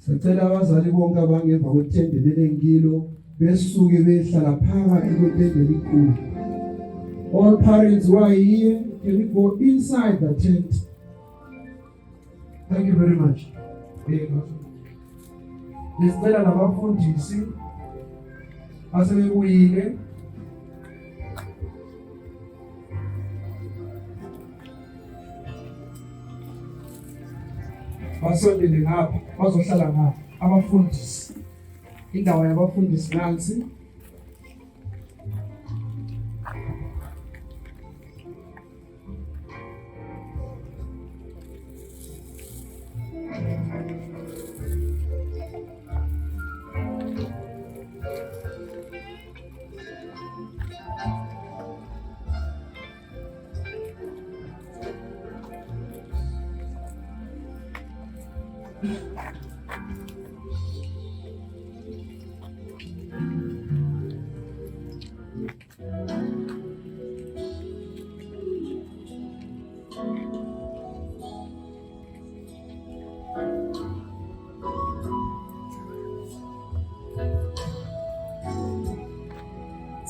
Sicela abazali bonke abangemva kwetende lelenkilo besuke behlala phakathi kwetende elikhulu. All parents who are here, can we go inside the tent? Thank you very much. Sicela nabafundisi asebebuyile basondele ngapha bazohlala ngapha abafundisi. Indawo yabafundisi nansi.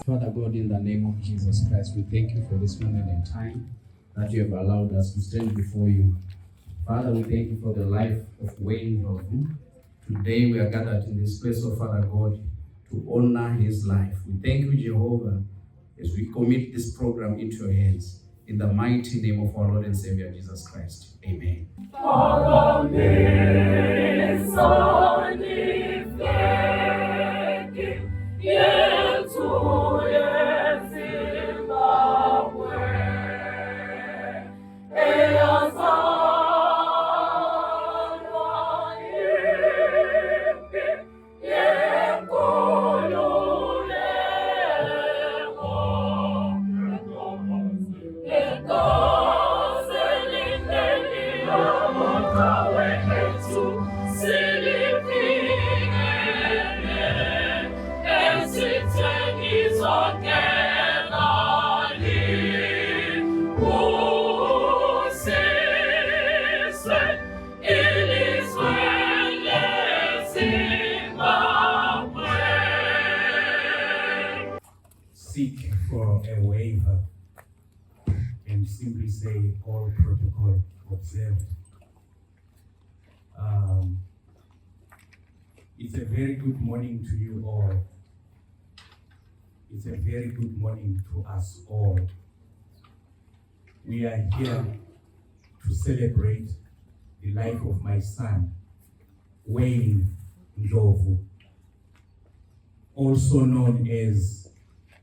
Father God, in the name of Jesus Christ, we thank you for this moment in time that you have allowed us to stand before you. Father, we thank you for the life of Mgcini Ndhlovu. Today we are gathered in this place, of Father God, to honor his life. We thank you, Jehovah, as we commit this program into your hands. In the mighty name of our Lord and Savior, Jesus Christ. Amen. Seek for a waiver and simply say all protocol observed. It's a very good morning to you all. It's a very good morning to us all. We are here to celebrate the life of my son, Mgcini Ndhlovu, also known as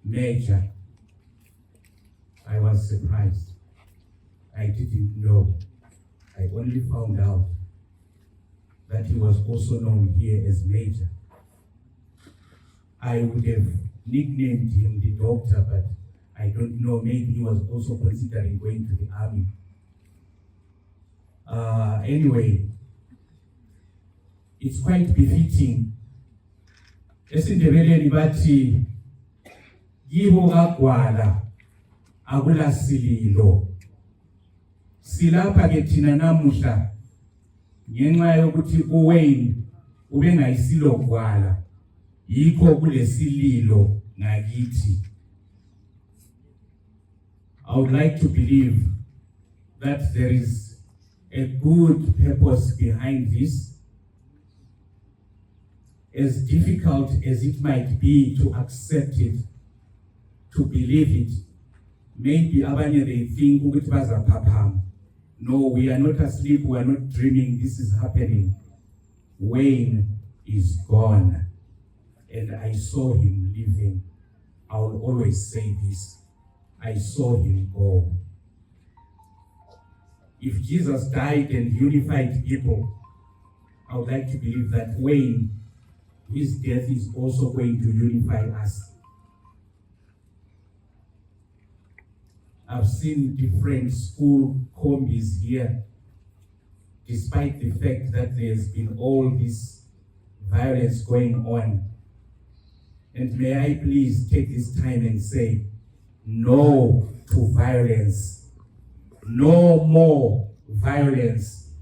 Major. I was surprised. I didn't know. I only found out that he was also known here as Major. I would have nicknamed him the doctor, but I don't know, maybe he was also considering going to the army. Anyway, it's quite befitting. EsiNdebeleni bathi yibo kagwala akulasililo. Silapha ke thina namuhla ngenxa yokuthi uWayne ubengayisilo gwala, yikho kulesililo ngakithi. I would like to believe that there is a good purpose behind this. As difficult as it might be to accept it, to believe it, maybe abanye they think ukuthi bazaphaphama. No, we are not asleep, we are not dreaming, this is happening. Wayne is gone, and I saw him leaving. I will always say this, I saw him go. If Jesus died and unified people, I would like to believe that Wayne, his death is also going to unify us. I've seen different school combis here, despite the fact that there's been all this violence going on. And may I please take this time and say, no to violence. No more violence.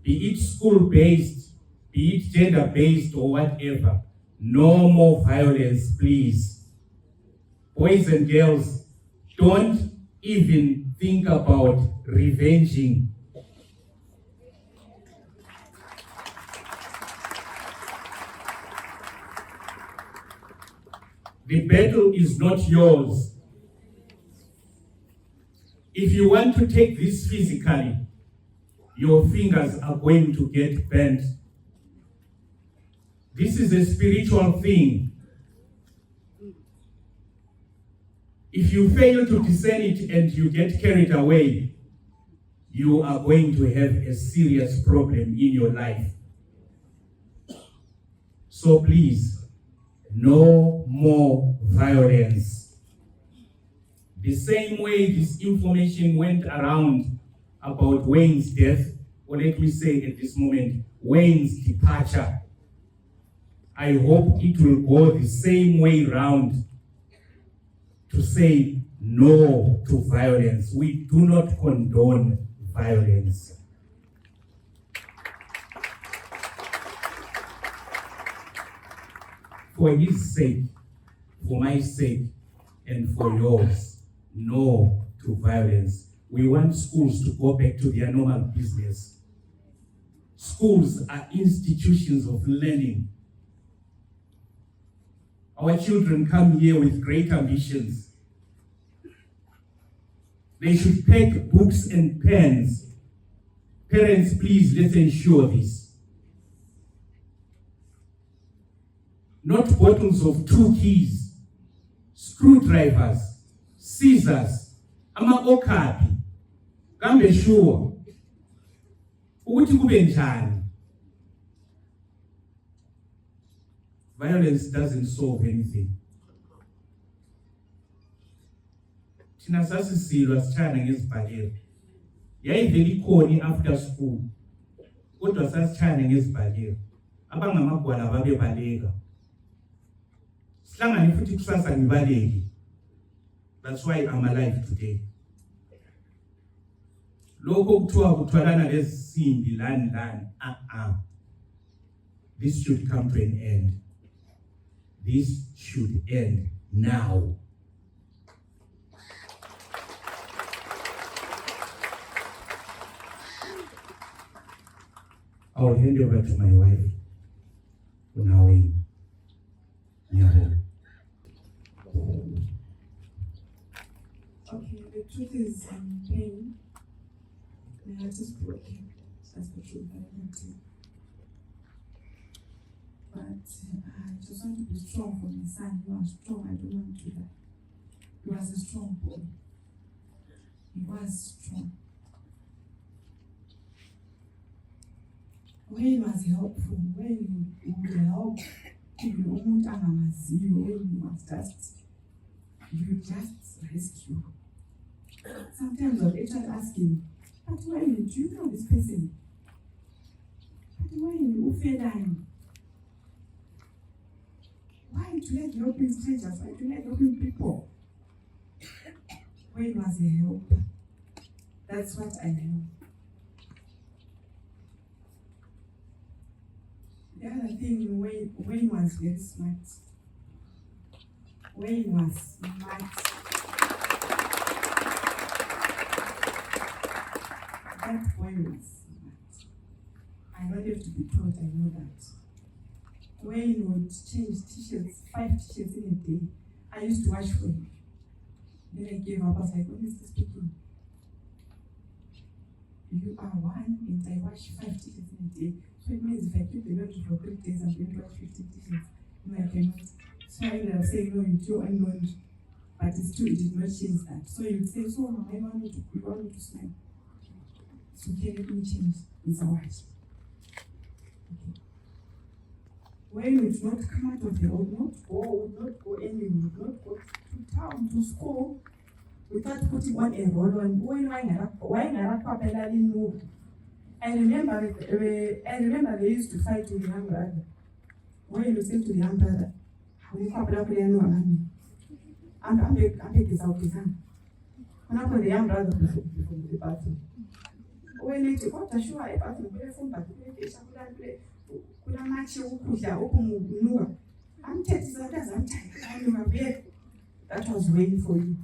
Be it school-based, be be it gender-based or whatever. No more violence, please. Boys and girls, don't even think about revenging. The battle is not yours. If you want to take this physically, your fingers are going to get bent. This is a spiritual thing. If you fail to discern it and you get carried away, you are going to have a serious problem in your life. So please, no more violence. The same way this information went around about Wayne's death, or let me say at this moment, Wayne's departure, I hope it will go the same way round to say no to violence. We do not condone violence. For his sake, for my sake, and for yours, no to violence. We want schools to go back to their normal business. Schools are institutions of learning. Our children come here with great ambitions. They should pack books and pens. Parents, please, let's ensure this. Not bottles of 2 keys, screwdrivers, scissors, ama-okapi. Kambe sure ukuthi kube njani. Violence doesn't solve anything. Thina sasisilwa sitshana ngezibhalelo. Yayivela ikhona after school. Kodwa sasitshana ngezibhalelo. Abangamagwala babebaleka. Sihlangane futhi kusasa ngibaleki. That's why I'm alive today. Lokho kuthiwa kuthwalana lezisimbi lani. This should come to an end. This should end now. I will hand over to my wife, Mgcini Ndhlovu. Okay, the truth is I'm in pain. My heart is broken. That's the truth. I don't know. But I just want to be strong for my son. He was strong. I don't want to die. He was a strong boy. He was strong. Wayne was helpful. Wayne would help even umuntu angamaziyo. Wayne was just, you just rescue. Sometimes I'll actually ask him, but Wayne, do you know this person? But Wayne, who fed him? Why do you like helping strangers? Why do you like helping people? Wayne was a helper. That's what I know. The other thing, Wayne was very smart. Wayne was smart. That boy was smart. I don't have to be taught, I know that. Wayne would change t-shirts, 5 t-shirts in a day. I used to wash for him. Then I gave up. I was like, honestly speaking, you are one and I wash 5 t-shirts in a day. So it means if I keep the laundry for 3 days, I'm going to wash 50 t-shirts. No, I cannot. So I ended up saying, no, you do own laundry. But it's true, it did not change that. So you'd say, so Mama, I want me to smile. So okay, let me change. It's a wash. Okay. Wayne would not come out of the road, would not go anywhere, would not go to town, to school, without putting on a roll on. Why move? I remember they used to fight with the young brother. Wayne would say to the young brother, I'm this out his hand. When I put the young brother before the bathroom. When they took out the shoe, I bathroom, kunamatshe ukudla okumunuka amthethisa ukuthi azamthanda. That was Wayne for you.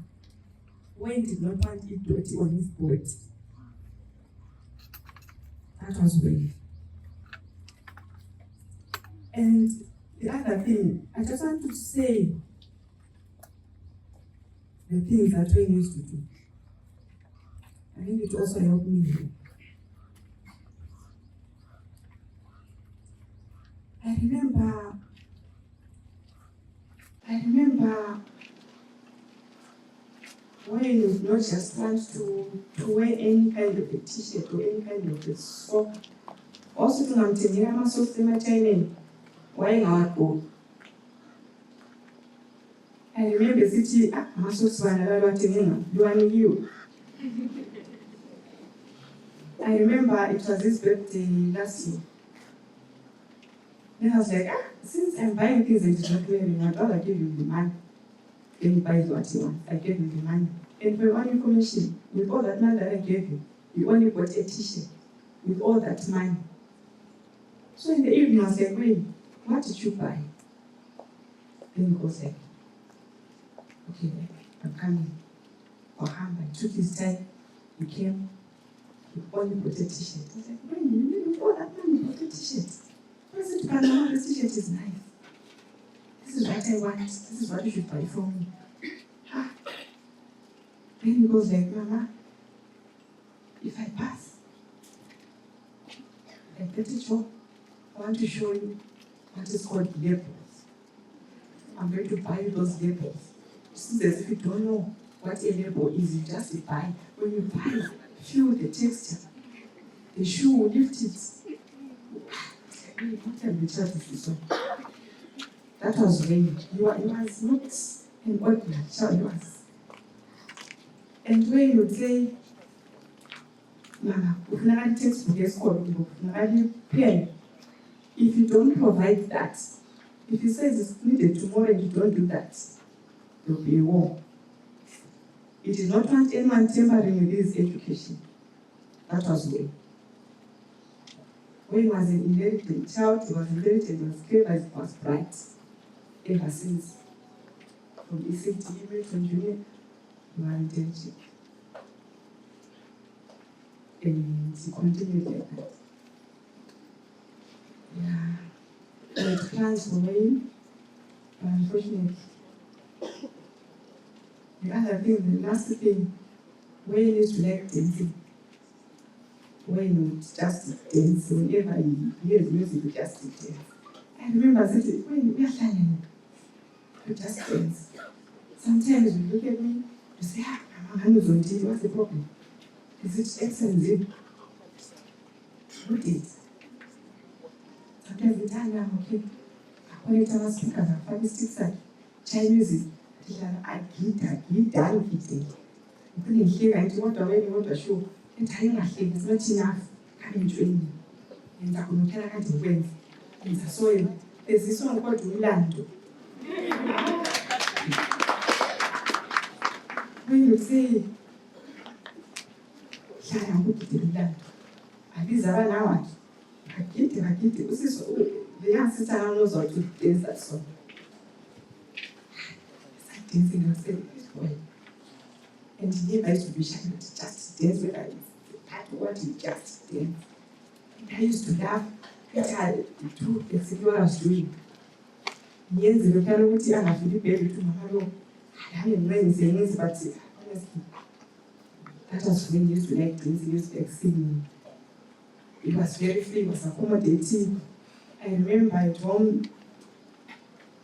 Wayne did not want it dirty on his body. That was Wayne. And the other thing, I just want to say the things that Wayne used to do. I think it also helped me here. I remember when you not just want to wear any kind of a t-shirt or any kind of a sock. Also to maintain my social training, wearing our coat. I remember city my social training, you. I remember it was his birthday last year. Then I was like, since I'm buying things and he's not wearing, I'd rather give him the money. Then he buys what he wants. I gave him the money. And for one information, with all that money that I gave him, he only bought a t-shirt with all that money. So in the evening, I was like, wait, what did you buy? Then he goes like, okay, I'm coming. I took his time, he came, he only bought a t-shirt. I was like, wait, with all that money, you bought a t-shirt. I said, but now this t-shirt is nice. This is what I want. This is what you should buy for me. Then he goes like, Mama, if I pass, I get a job. I want to show you what is called labels. I'm going to buy you those labels. Since as if you don't know what a label is, you just buy. When you buy, feel the texture. The shoe will lift it. What kind of child is this one? That was Wayne. He was not an ordinary child, he was. And Wayne would say, Mama, if you don't provide that, if he says it's needed tomorrow and you don't do that, there will be a war. He did not want anyone tampering with his education. That was Wayne. Wayne was an intelligent child, he was intelligent, he was clever, he was bright. Ever since. From ECT, from junior, you are intelligent. And he continued like that. Yeah. I had plans for Wayne, but unfortunately, the other thing, the last thing, Wayne used to like dancing. Wayne would just dance whenever he hears music, he just dance. I remember saying, Wayne, we are learning. You just dance. Sometimes you look at me, you say, what's the problem? Is it excellent? What is? Sometimes the time I'm okay. When you tell us speakers, I find sticks and Chinese, I get everything. You couldn't hear and you want to show. And time I think it's not enough. Coming to me. And I couldn't tell I can't win. And so there's this one called Orlando. When you say, Shara, who did you learn? I be Zara now. I get it. This is the young sister knows how to dance that song. I started dancing and said, boy. And he never used to be shy, just dance with her. That's what he just dance. And I used to laugh. I do exactly what I was doing. Yes, the local I have to be able to Mamma. I haven't been saying this, but honestly, that was when he used to like dancing, he used to like singing. It was very free, it was accommodating. I remember at home,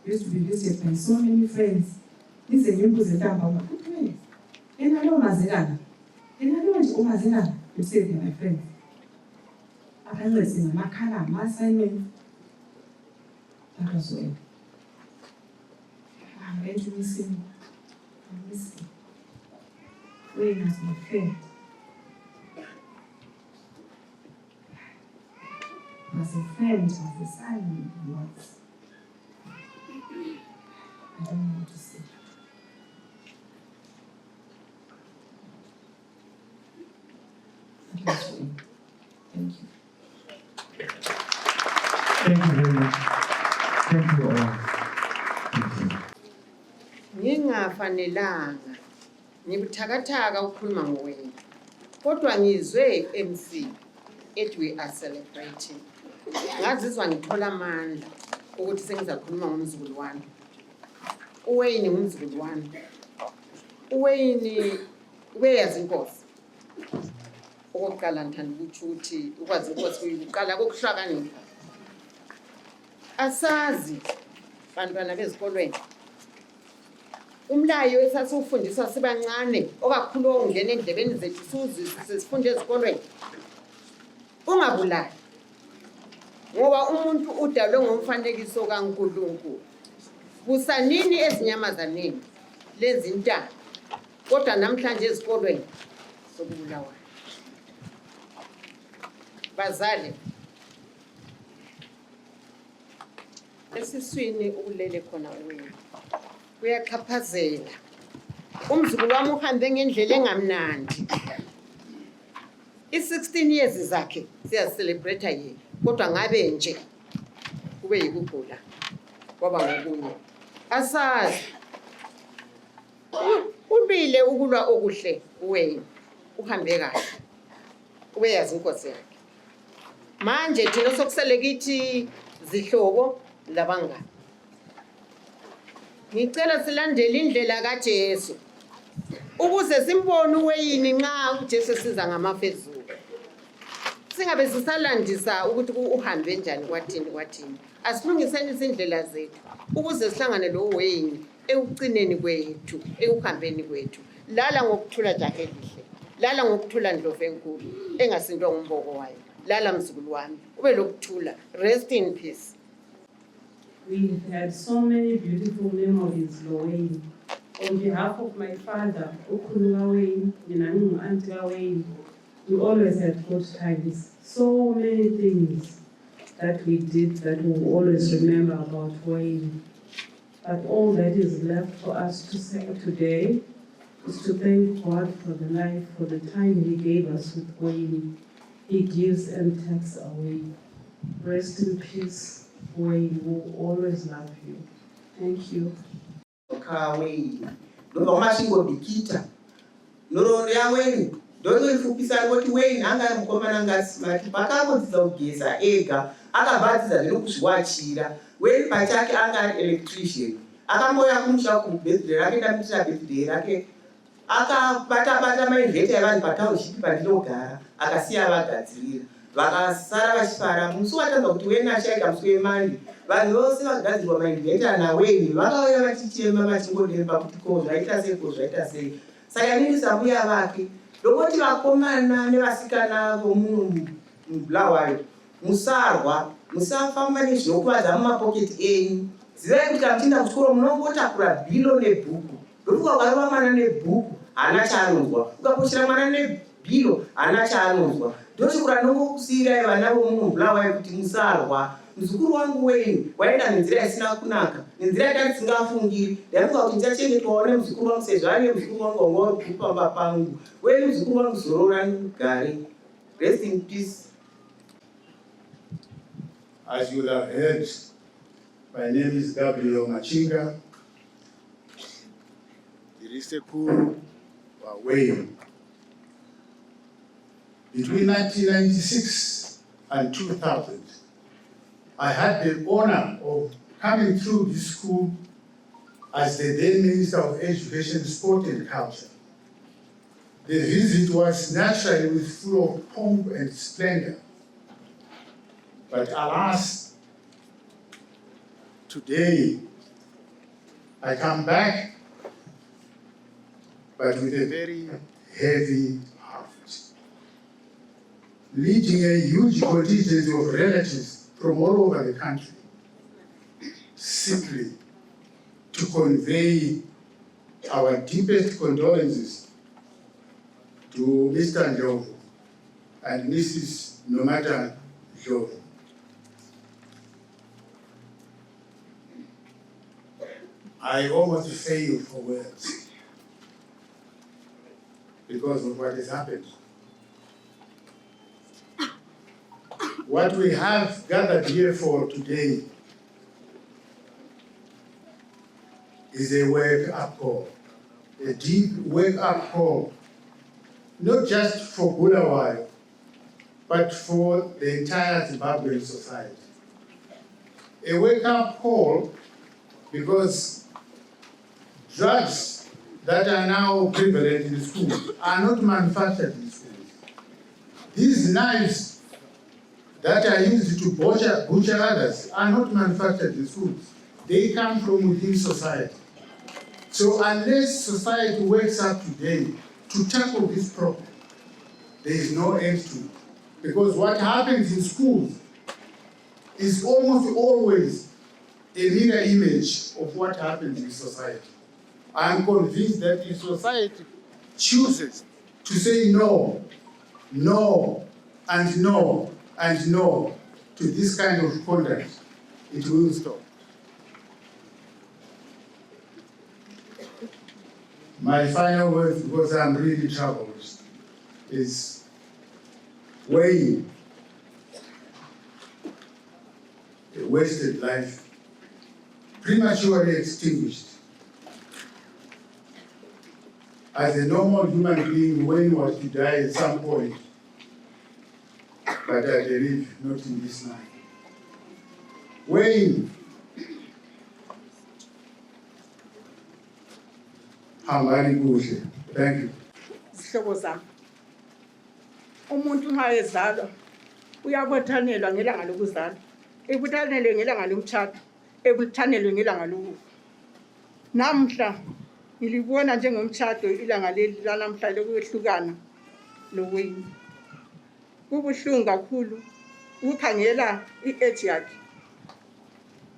used to be visited by so many friends. This is a new person, Mama. And I know Mazelana. And I know Mazelana, you say to my friends. I was in Makana, my assignment. That was when. I'm going to miss him. I miss him. Wayne as my friend. Was a friend, was a son, was. I don't know what to say. That was Wayne. Thank you. Thank you very much. Thank you all. Ngingafanelanga ngibuthakathaka ukukhuluma ngowena kodwa ngizwe MC ethi we are celebrating. Ngazizwa ngithola amandla ukuthi sengizakhuluma ngomzukulu wami. Uwayini ngumzukulu wami. Uwayini ubeyazi inkosi. Okokuqala ngithanda ukuthi uthi ukwazi inkosi uqala kokuhlakanipha. Asazi bantwana bezikolweni umlayo esasufundiswa sibancane okakhulu ongena endlebeni zethu sifunde ezikolweni ungabulali ngoba umuntu udalwe ngomfanekiso kaNkulunkulu. Busanini ezinyamazaneni lezi ntanga kodwa namhlanje ezikolweni sokubulawa. Bazali esiswini ulele khona wena uyachaphazela. Umzukulu wami uhambe ngendlela engamnandi. I-16 years zakhe siyacelebrate yena kodwa ngabe nje kube yikugula kwaba ngokunye. Asazi ubile ukulwa okuhle wena uhambe kahle ubeyazi inkosi yakhe. Manje thina sokusele kithi zihlobo labangani. Ngicela silandele indlela kaJesu ukuze simbone uweyini nxa uJesu siza ngamafezulu. Singabe sisalandisa ukuthi uhambe njani kwathini. Asilungiseni izindlela zethu ukuze sihlangane lo weyini ekucineni kwethu, ekuhambeni kwethu. Lala ngokuthula jahe lihle. Lala ngokuthula Ndlovu enkulu engasindwa ngumboko wayo. Lala mzukulu wami ube lokuthula. Rest in peace. We've had so many beautiful memories, Lorraine. On behalf of my father, Ukulu Wayne, and Auntie Wayne, we always had good times. So many things that we did that we will always remember about Wayne. But all that is left for us to say today is to thank God for the life, for the time He gave us with Wayne. He gives and takes away. Rest in peace. Wayne will always love you. Thank you. Wayne. No mashingo bikita. No ya Wayne. Don't ifupisa kuti Wayne anga mukomana ngasmart pakakodzisa kugeza ega akabatiza zvinokuswachira. Wayne pachake anga electrician. Akamboya kumusha ku birthday rake ndamutira birthday rake. Akabata mainveta yavanhu patownship pandinogara akasiya vagadzirira. Vakasara vachifara musi watanga kuti Wayne ashaika musi wemandi vanhu vose vagadzirwa mainveta naWayne vakauya vachichema vachingodemba kuti ko zvaita sei saka nini sambuya vake ndokoti vakomana nevasikana vomunhu mubulawayo musarwa musafamba nezvinokuvadza mumapoketi enyu zivai kuti kana muchienda kuchikoro munongotakura bhilo nebhuku ndokuti ukarova mwana nebhuku haana chaanonzwa ukaposhera mwana nebhilo haana chaanonzwa. Ndochikura nongokusiyirai vana vomunhu mubulawayo kuti musarwa. Muzukuru wangu Wayne waenda nenzira isina kunaka nenzira yatisingafungiri ndafunga kuti ndichachengetwawo nemuzukuru wangu sezvo ari muzukuru wangu wanga uri kupamba pangu. Wayne muzukuru wangu zororani gare. Rest in peace. As you have heard, my name is Gabriel Machinga. Irisekuru wa Wayne. Between 1996 and 2000, I had the honor of coming through this school as the then Minister of Education, Sport and Culture. The visit was naturally full of pomp and splendor. But alas, today I come back, but with a very heavy heart, leading a huge contingent of relatives from all over the country, simply to convey our deepest condolences to Mr. Ndhlovu and Mrs. Ndhlovu. I almost fail for words because of what has happened. what we have gathered here for today is a wake-up call, a deep wake-up call, not just for Bulawayo, but for the entire Zimbabwean society. A wake-up call because drugs that are now prevalent in schools are not manufactured in schools. These knives that are used to butcher others are not manufactured in schools. They come from within society. So unless society wakes up today to tackle this problem, there is no end to it. Because what happens in schools is almost always a mirror image of what happens in society. I'm convinced that if society chooses to say no, no, and no, and no to this kind of conduct, it will stop. My final words, because I'm really troubled, is weighing a wasted life, prematurely extinguished. As a normal human being, Wayne was to die at some point, but I believe not in this life. Wayne, thank you. Sihlobo zami, umuntu nxa ezalwa uyabuthanelwa ngelanga lokuzalwa, ebuthanelwe ngelanga lomtshado, ebuthanelwe ngelanga lokufa. Namhla ngilibona njengomtshado ilanga leli lanamhla lokwehlukana loWayne. Kubuhlungu kakhulu ukukhangela i-age yakhe.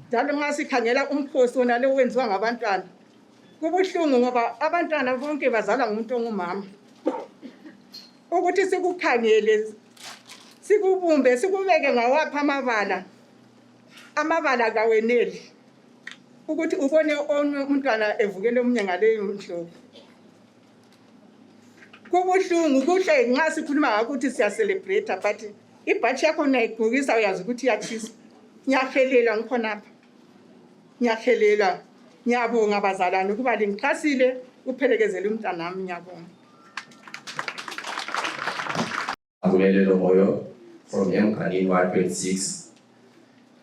Njalo nxa sikhangela umkhosi wona lo wenziwa ngabantwana, kubuhlungu ngoba abantwana bonke bazalwa ngumuntu ongumama. Ukuthi sikukhangele, sikubumbe, sikubeke ngawapha amabala kaweneli. Ukuthi ubone umntwana evukele omunye ngaleyo ndlovu. Kubuhlungu kuhle nxa sikhuluma ngakho ukuthi siyacelebrate, but ibhatshi yakho nayigqokisa uyazi ukuthi iyatshisa. Ngiyahelelwa ngikhonapha. Ngiyahelelwa. Ngiyabonga bazalwane ukuba lingixhasile ukuphelekezela umntanami, ngiyabonga. Mgcini Ndhlovu from Mgcini 1.6.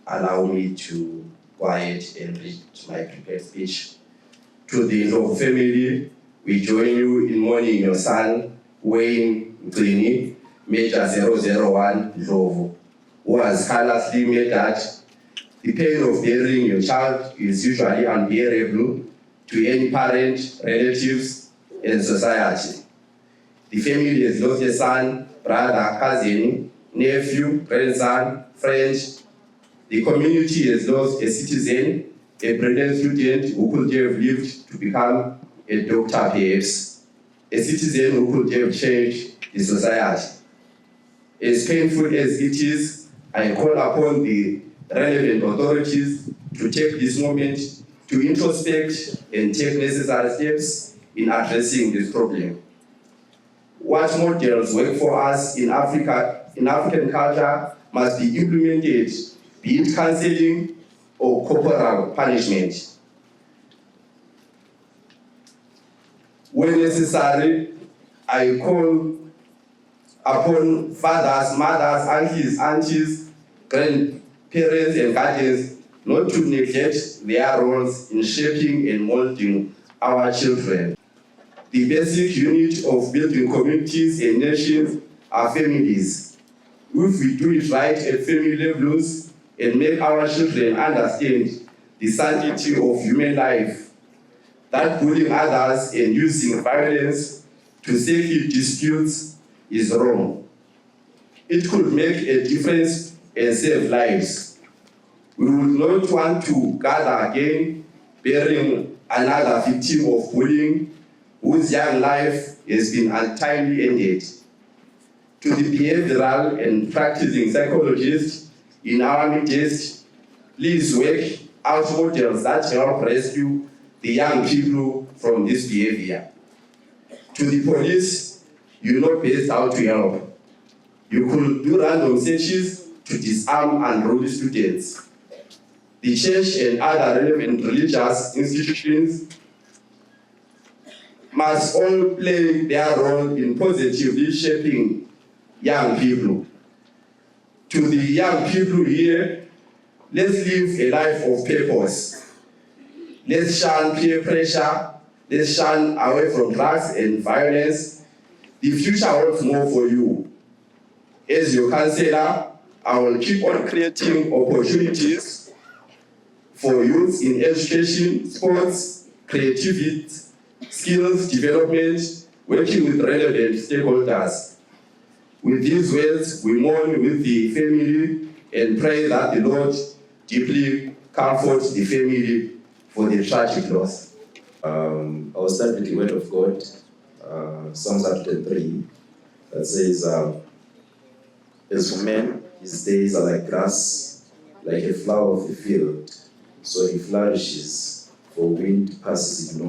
Allow me to go ahead and read my prepared speech. To the Ndhlovu family, we join you in mourning your son, Wayne Mgcini, Major 001 Ndhlovu, who has callously made that the pain of burying your child is usually unbearable to any parent, relatives, and society. The family has lost a son, brother, cousin, nephew, grandson, friend. The community has lost a citizen, a brilliant student who could have lived to become a doctor perhaps, a citizen who could have changed the society. As painful as it is, I call upon the relevant authorities to take this moment to introspect and take necessary steps in addressing this problem. What models work for us in Africa, in African culture, must be implemented, be it counseling or corporal punishment. When necessary, I call upon fathers, mothers, aunties, grandparents, and guardians not to neglect their roles in shaping and molding our children. The basic unit of building communities and nations are families. If we do it right at family levels and make our children understand the sanctity of human life, that bullying others and using violence to settle disputes is wrong. It could make a difference and save lives. We would not want to gather again, bearing another victim of bullying whose young life has been untimely ended. To the behavioral and practicing psychologists in our midst, please work out models that help rescue the young people from this behavior. To the police, you know best how to help. You could do random searches to disarm unruly students. The church and other relevant religious institutions must all play their role in positively shaping young people. To the young people here, let's live a life of purpose. Let's shun peer pressure. Let's shun away from drugs and violence. The future holds more for you. As your counselor, I will keep on creating opportunities for youth in education, sports, creativity, skills development, working with relevant stakeholders. With these words, we mourn with the family and pray that the Lord deeply comfort the family for the tragic loss. I'll start with the word of God, Psalm 3, that says, as for man, his days are like grass, like a flower of the field, so he flourishes, for wind passes it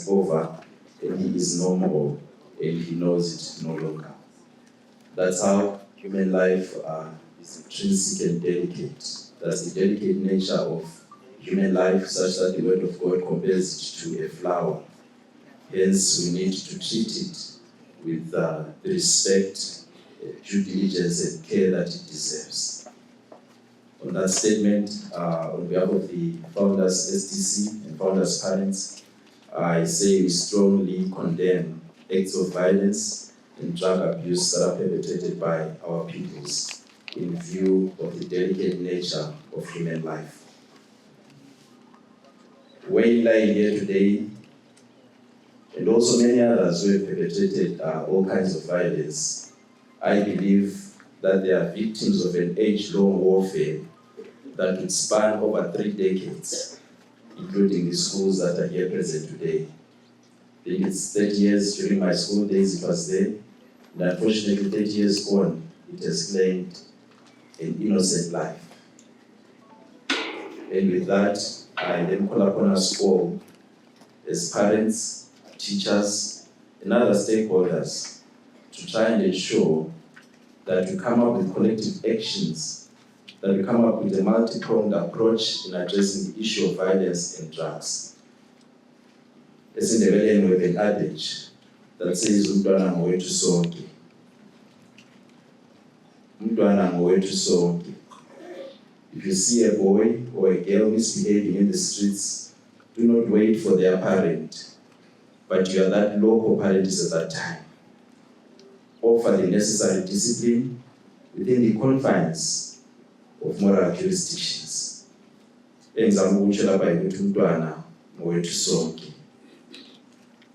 over, and he is no more, and he knows it no longer. That's how human life is intrinsic and delicate. That's the delicate nature of human life, such that the word of God compares it to a flower. Hence, we need to treat it with the respect, due diligence, and care that it deserves. On that statement, on behalf of the founders STC and founders parents, I say we strongly condemn acts of violence and drug abuse that are perpetrated by our peoples in view of the delicate nature of human life. Wayne lying here today, and also many others who have perpetrated all kinds of violence, I believe that they are victims of an age-long warfare that would span over 3 decades, including the schools that are here present today. I think it's 30 years during my school days it was there, and unfortunately 30 years on, it has claimed an innocent life. And with that, I then call upon us all, as parents, teachers, and other stakeholders, to try and ensure that we come up with collective actions, that we come up with a multi-pronged approach in addressing the issue of violence and drugs. As in the Belgian, we have an adage that says, "Umntwana ngowethu sonke." Umntwana ngowethu sonke. If you see a boy or a girl misbehaving in the streets, do not wait for their parent, but you are that local parent at that time. Offer the necessary discipline within the confines of moral jurisdictions. Engizama ukutsho lapha ukuthi umntwana ngowethu sonke.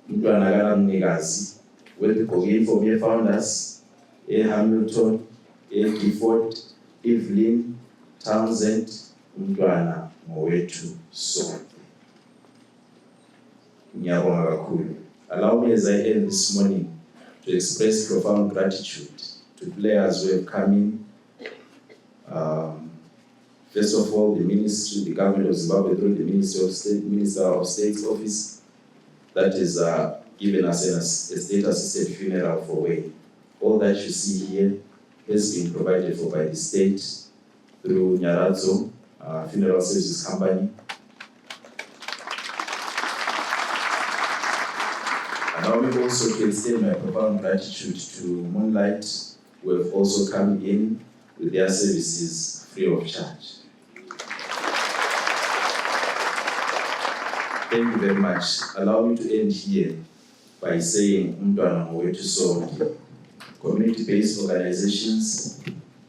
Umntwana kaNamnikazi wegqoke uniform ye-founders, Hamilton, Gifford, Evelyn, Townsend, umntwana ngowethu sonke. Ngiyabonga kakhulu. Allow me as I end this morning to express profound gratitude to players who have come in. First of all, the ministry, the government of Zimbabwe through the Minister of State's office, that is given us a state-assisted funeral for Wayne. All that you see here has been provided for by the state through Nyaratso Funeral Services Company. Allow me also to extend my profound gratitude to Moonlight, who have also come in with their services free of charge. Thank you very much. Allow me to end here by saying, umntwana ngowethu sonke. Community-based organizations,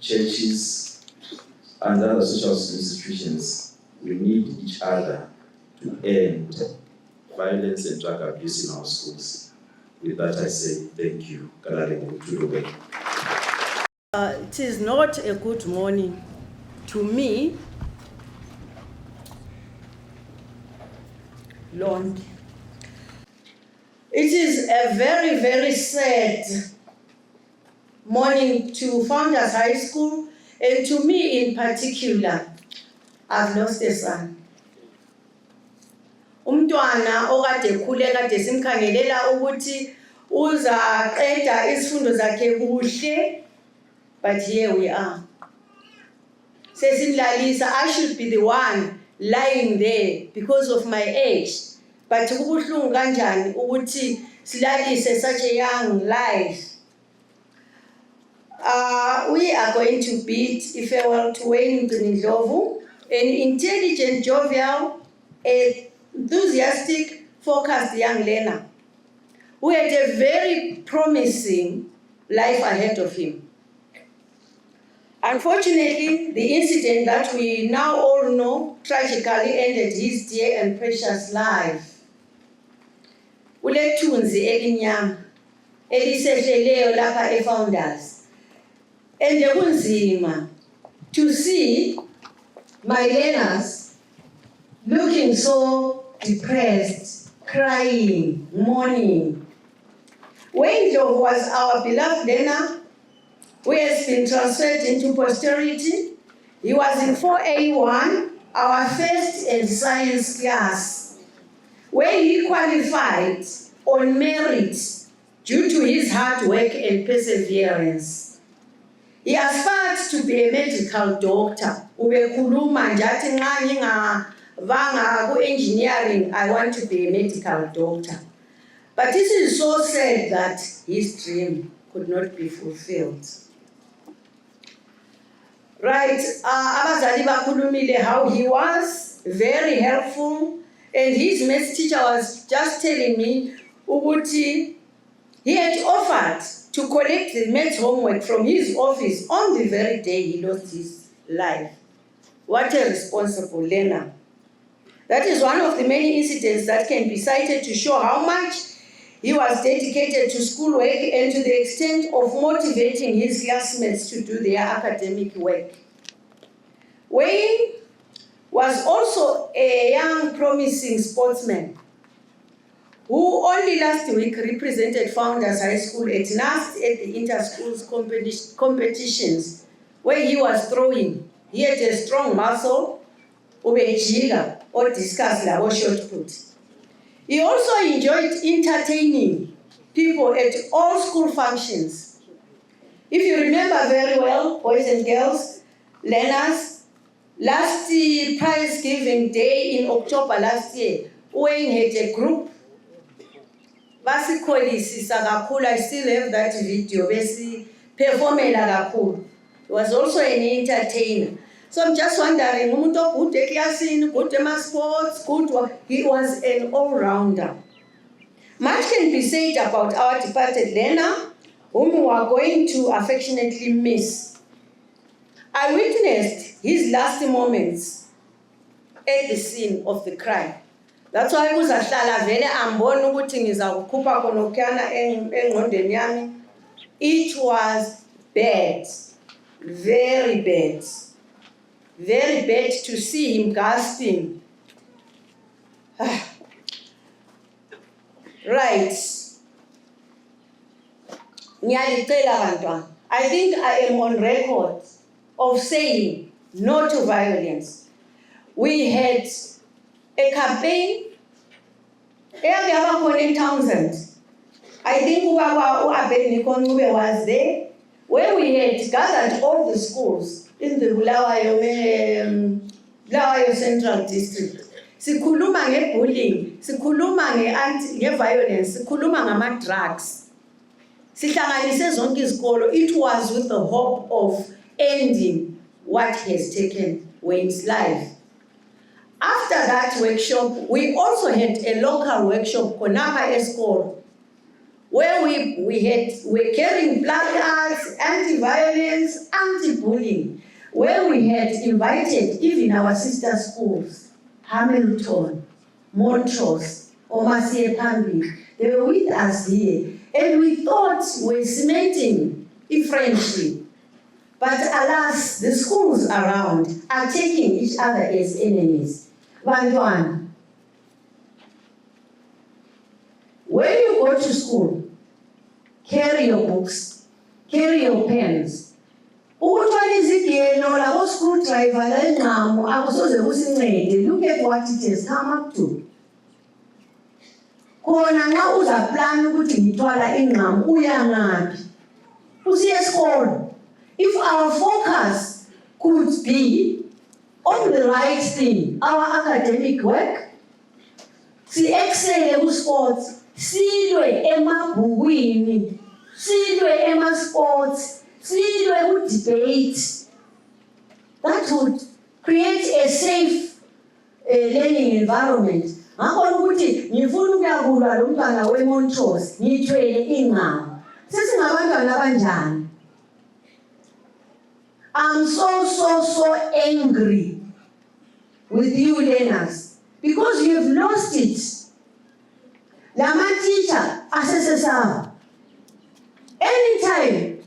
churches, and other social institutions, we need each other to end violence and drug abuse in our schools. With that, I say thank you. It is not a good morning to me, Lord. It is a very, very sad morning to Founders High School, and to me in particular. I've lost a son. Umntwana okade ekhule kade simkhangelela ukuthi uzaqeda izifundo zakhe kuhle, but here we are. Sesimlalisa, I should be the one lying there because of my age. But kubuhlungu kanjani ukuthi silalise such a young life. We are going to bid a farewell to Mgcini Ndhlovu, an intelligent, jovial, enthusiastic, focused young learner who had a very promising life ahead of him. Unfortunately, the incident that we now all know tragically ended his dear and precious life. Kulethunzi elinyama elisehleleyo lapha eFounders. And kunzima to see my learners looking so depressed, crying, mourning. Ndhlovu was our beloved learner who has been transferred into posterity. He was in 4A1, our first in science class, where he qualified on merit due to his hard work and perseverance. He aspired to be a medical doctor. Ubekhuluma njathi nxa ngingavanga ku-engineering, I want to be a medical doctor. But this is so sad that his dream could not be fulfilled. Right, abazali bakhulumile how he was very helpful, and his maths teacher was just telling me ukuthi he had offered to collect the maths homework from his office on the very day he lost his life. What a responsible learner. That is one of the many incidents that can be cited to show how much he was dedicated to schoolwork and to the extent of motivating his classmates to do their academic work. Wayne was also a young, promising sportsman who only last week represented Founders High School at NAST at the inter-schools competitions where he was throwing. He had a strong muscle, ubejiga, or discuss labo short put. He also enjoyed entertaining people at all school functions. If you remember very well, boys and girls, learners, last prize giving day in October last year, Wayne had a group. I still have that video. He was also an entertainer. So I'm just wondering, good at classing, good at sports, he was an all-rounder. Much can be said about our departed learner, whom we are going to affectionately miss. I witnessed his last moments at the scene of the crime. That's why kuzahlala vele ambona ukuthi ngizakukhupha khonokana engqondweni yami. It was bad, very bad. Very bad to see him gasping. Right. I think I am on record of saying no to violence. We had a campaign in Townsend. I think Ubaba was there, where we had gathered all the schools in the Bulawayo Central District. Sikhuluma nge-bullying, sikhuluma nge-violence, sikhuluma ngama-drugs. Sihlanganise zonke izikolo. It was with the hope of ending what has taken Wayne's life. After that workshop, we also had a local workshop, Konapa Escort, where we were carrying placards, anti-violence, anti-bullying, where we had invited even our sister schools, Hamilton, Montrose, Omasie Pambi. They were with us here, and we thought we were cementing a friendship. But alas, the schools around are taking each other as enemies. Bantwana, when you go to school, carry your books, carry your pens. Look at what it has come up to. if our focus could be on the right thing, our academic work, si excel ku-sports, silwe emabhukwini, silwe ema-sports, silwe ku-debate, that would create a safe learning environment. Ngakho ukuthi ngifuna ukuyakulwa lo mntwana weMontrose ngithwele ingqamu. Sesingabantwana abanjani? I'm so angry with you learners because you have lost it. Lama teacher asesesaba. Anytime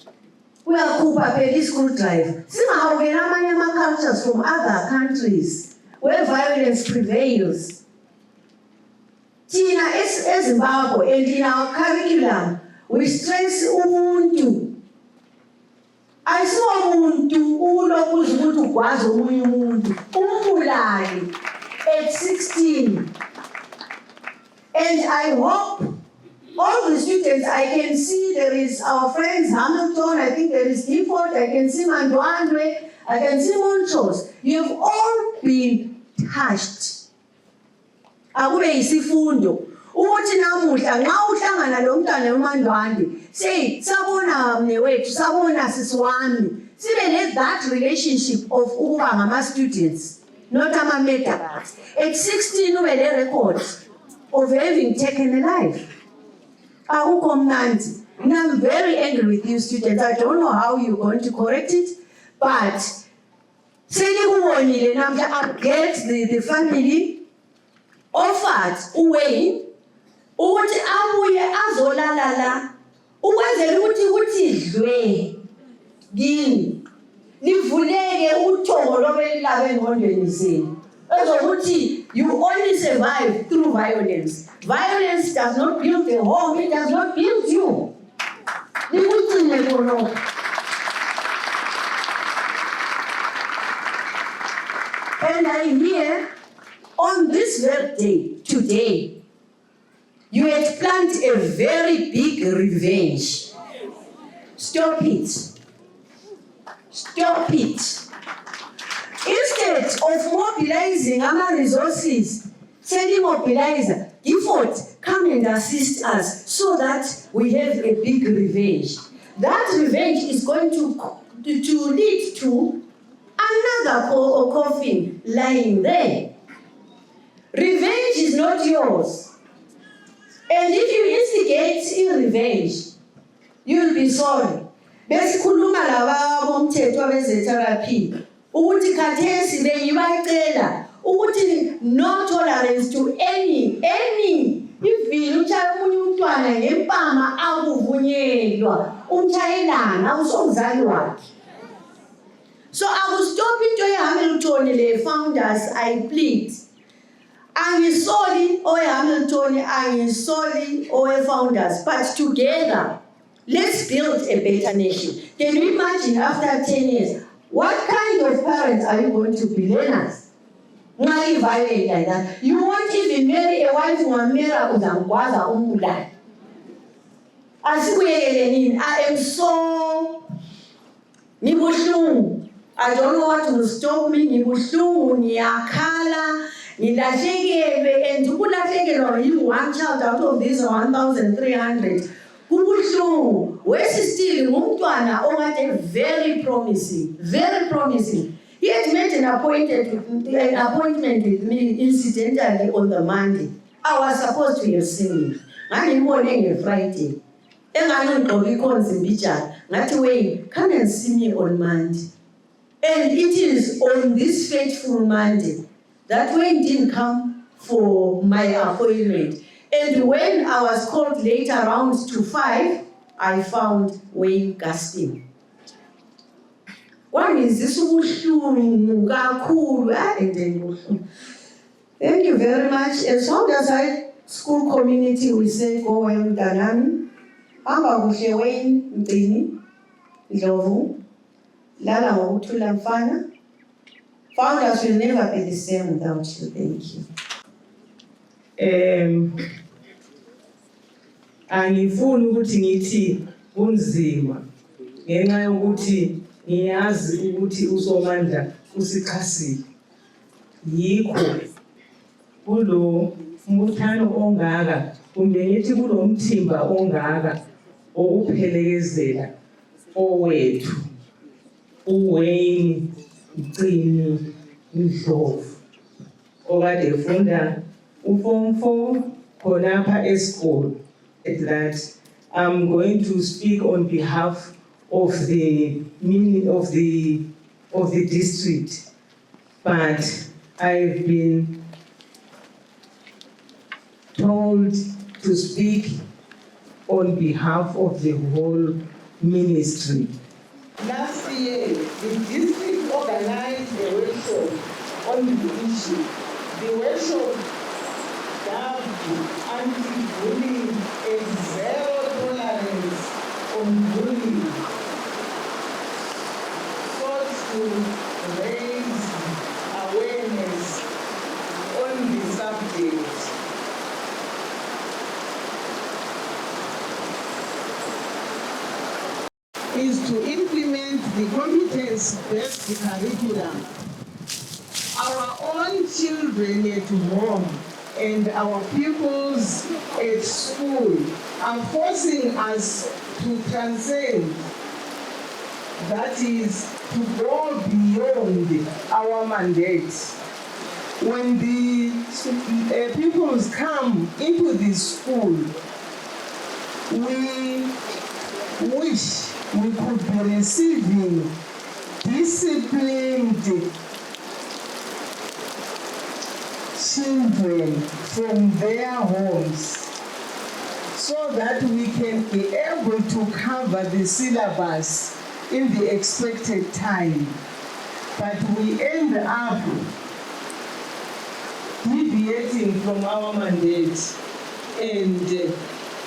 we are kupa peli school drive, singahawukela amanye ama-cultures from other countries where violence prevails. Tina eZimbabwe and in our curriculum, we stress ubuntu. Ayisiwo umuntu ulokhu ukuthi ukwazi omunye umuntu umbulali at 16. And I hope all the students, I can see there is our friends Hamilton, I think there is Default, I can see Mandwandwe, I can see Montrose. You have all been touched. Akube isifundo ukuthi namuhla nxa uhlangana lo mntwana uMandwandwe say sabona mnewethu sabona sisiwami sibe that relationship of ukuba ngama students not ama metabats. At 16 ube le record of having taken a life. Akukho mnandi. And I'm very angry with you students. I don't know how you're going to correct it, but senikubonile namhla upgrade the family offered uWayne ukuthi abuye azolala la ukwenzela ukuthi dlwe kini livuleke uthongo lobelilaba engqondweni zenu ezokuthi you only survive through violence. Violence does not build a home, it does not build you. Likugcine khonokho. And I hear on this very day, today, you had planned a very big revenge. Stop it. Stop it. Instead of mobilizing our resources, sending mobilizer, Default, come and assist us so that we have a big revenge. That revenge is going to lead to another coffin lying there. Revenge is not yours. And if you instigate in revenge, you'll be sorry. Besikhuluma laba bomthetho bezitherapy ukuthi khathesi beyibacela ukuthi no tolerance to any ivile utshaya umunye umntwana ngempama akuvunyelwa umtshayelana usomzali wakhe. So I will stop into Hamilton le founders I plead. Angisoli owe Hamilton, angisoli owe founders, but together, let's build a better nation. Can you imagine after 10 years, what kind of parents are you going to be learners? Ngali violent like that. You won't even marry a wife who amira uzangwaza umbulali. Asikuyeleleni, I am so nibuhlungu. I don't know what will stop me. Nibuhlungu, niyakhala. And ukulahlekelwa you one child out of these 1,300. Kubuhlungu. Wesi still ngumntwana ongathi very promising, very promising. He had made an appointment with me incidentally on the Monday. I was supposed to have seen him. Ngangibone ngeFriday. Engani ngigqoke ikhonzi mbijana. Ngathi Wayne, come and see me on Monday. And it is on this fateful Monday that Wayne didn't come for my appointment. And when I was called later around to 5, I found Wayne gasping. One is this ubuhlungu kakhulu and thank you very much. As long as I school community we say go well mntanami. Hamba kuhle Wayne Mgcini Ndhlovu. Lala ngokuthula mfana. Founders will never be the same without you. Thank you. Angifuni ukuthi ngithi kunzima ngenxa yokuthi ngiyazi ukuthi uSomandla usixhasile. Yikho kulo mbuthano ongaka kumbe ngithi kulo mthimba ongaka okuphelekezela owethu uWayne Mgcini Ndhlovu okade efunda uForm 4 khonapha esikolo. That I'm going to speak on behalf of the district, but I've been told to speak on behalf of the whole ministry. Last year, the district organized a workshop on the issue. The workshop dubbed anti-bullying and zero tolerance on bullying sought to raise awareness on the subject. Is to implement the competence-based curriculum. Our own children at home and our pupils at school are forcing us to transcend, that is, to go beyond our mandate. When the pupils come into the school, we wish we could be receiving disciplined children from their homes so that we can be able to cover the syllabus in the expected time. But we end up deviating from our mandate and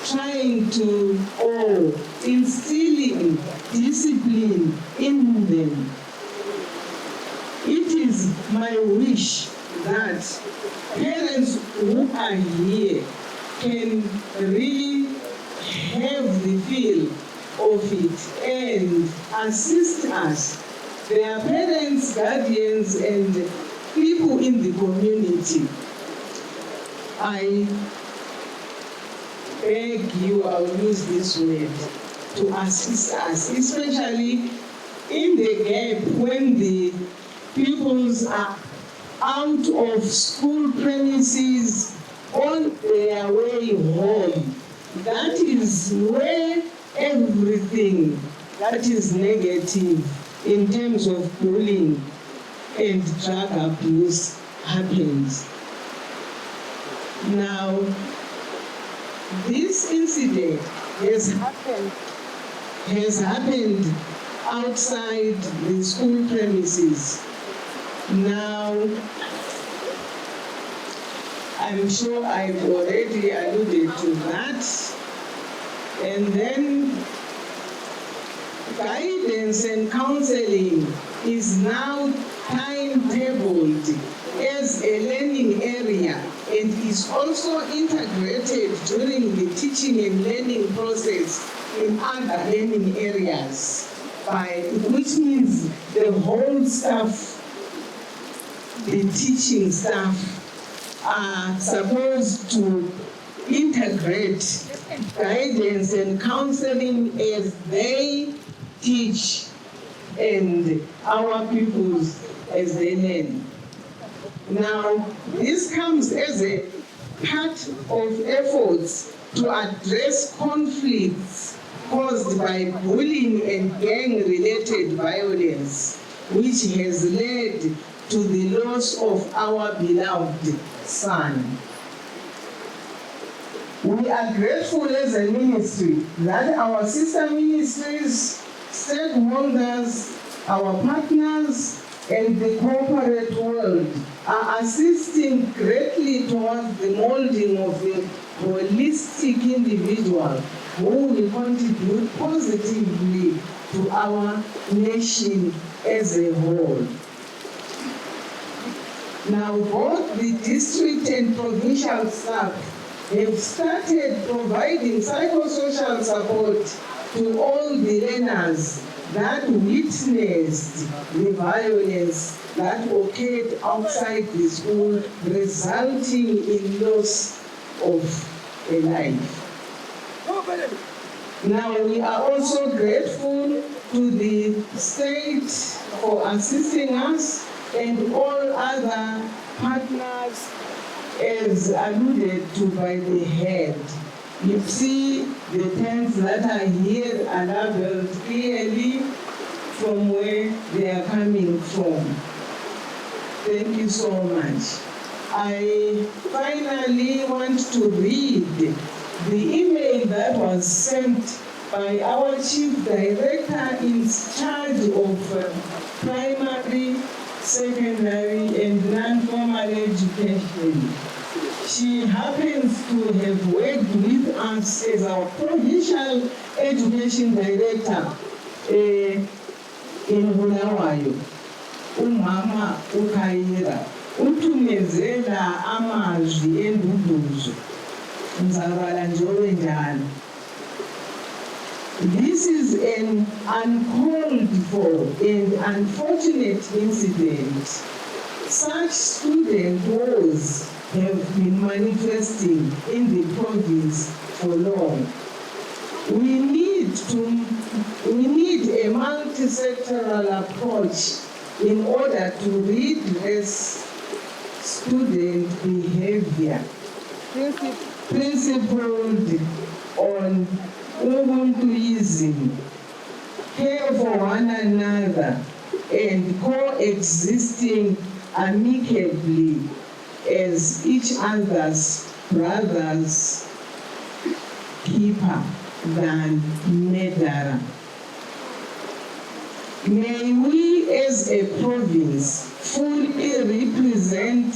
trying to instilling discipline in them. It is my wish that parents who are here can really have the feel of it and assist us. Their parents, guardians, and people in the community. I beg you, I'll use this word, to assist us, especially in the gap when the pupils are out of school premises on their way home. That is where everything that is negative in terms of bullying and drug abuse happens. Now, this incident has happened outside the school premises. Now, I'm sure I've already alluded to that. And then guidance and counseling is now timetabled as a learning area and is also integrated during the teaching and learning process in other learning areas, which means the whole staff, the teaching staff, are supposed to integrate guidance and counseling as they teach and our pupils as they learn. Now, this comes as a part of efforts to address conflicts caused by bullying and gang-related violence, which has led to the loss of our beloved son. We are grateful as a ministry that our sister ministries, stakeholders, our partners, and the corporate world are assisting greatly towards the molding of a holistic individual who will contribute positively to our nation as a whole. Now, both the district and provincial staff have started providing psychosocial support to all the learners that witnessed the violence that occurred outside the school, resulting in loss of a life. Now, we are also grateful to the state for assisting us and all other partners as alluded to by the head. You see the tents that are here are labeled clearly from where they are coming from. Thank you so much. I finally want to read the email that was sent by our Chief Director in charge of primary, secondary, and non-formal education. She happens to have worked with us as our Provincial Education Director in Bulawayo. Umama uKhayira uthumezela amazwi enduduzo. Ngizabala njobe njalo. This is an uncalled for and unfortunate incident. Such student wars have been manifesting in the province for long. We need a multi-sectoral approach in order to redress student behavior, principled on Ubuntuism, care for one another, and coexisting amicably as each other's brother's keeper than murderer. May we as a province fully represent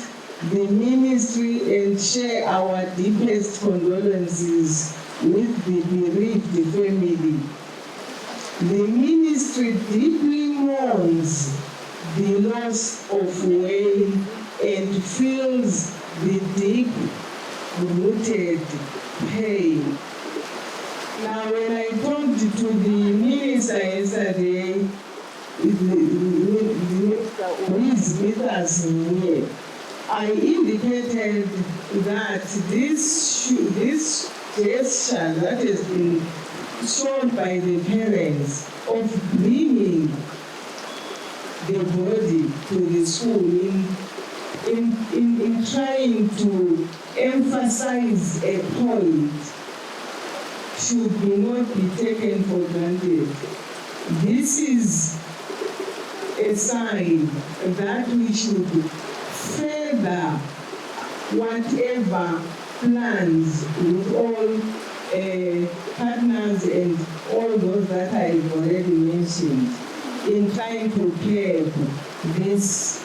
the ministry and share our deepest condolences with the bereaved family. The ministry deeply mourns the loss of Wayne and feels the deep-rooted pain. Now, when I talked to the minister yesterday, who is with us here, I indicated that this gesture that has been shown by the parents of bringing the body to the school in trying to emphasize a point should not be taken for granted. This is a sign that we should further whatever plans with all partners and all those that I've already mentioned in trying to curb this.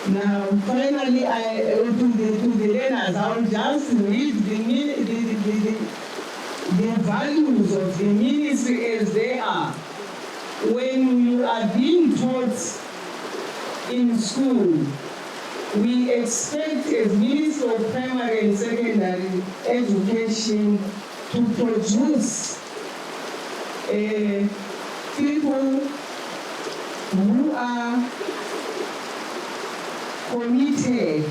Now, finally, to the learners, I'll just read the values of the ministry as they are. When you are being taught in school, we expect as Minister of Primary and Secondary Education to produce people who are committed,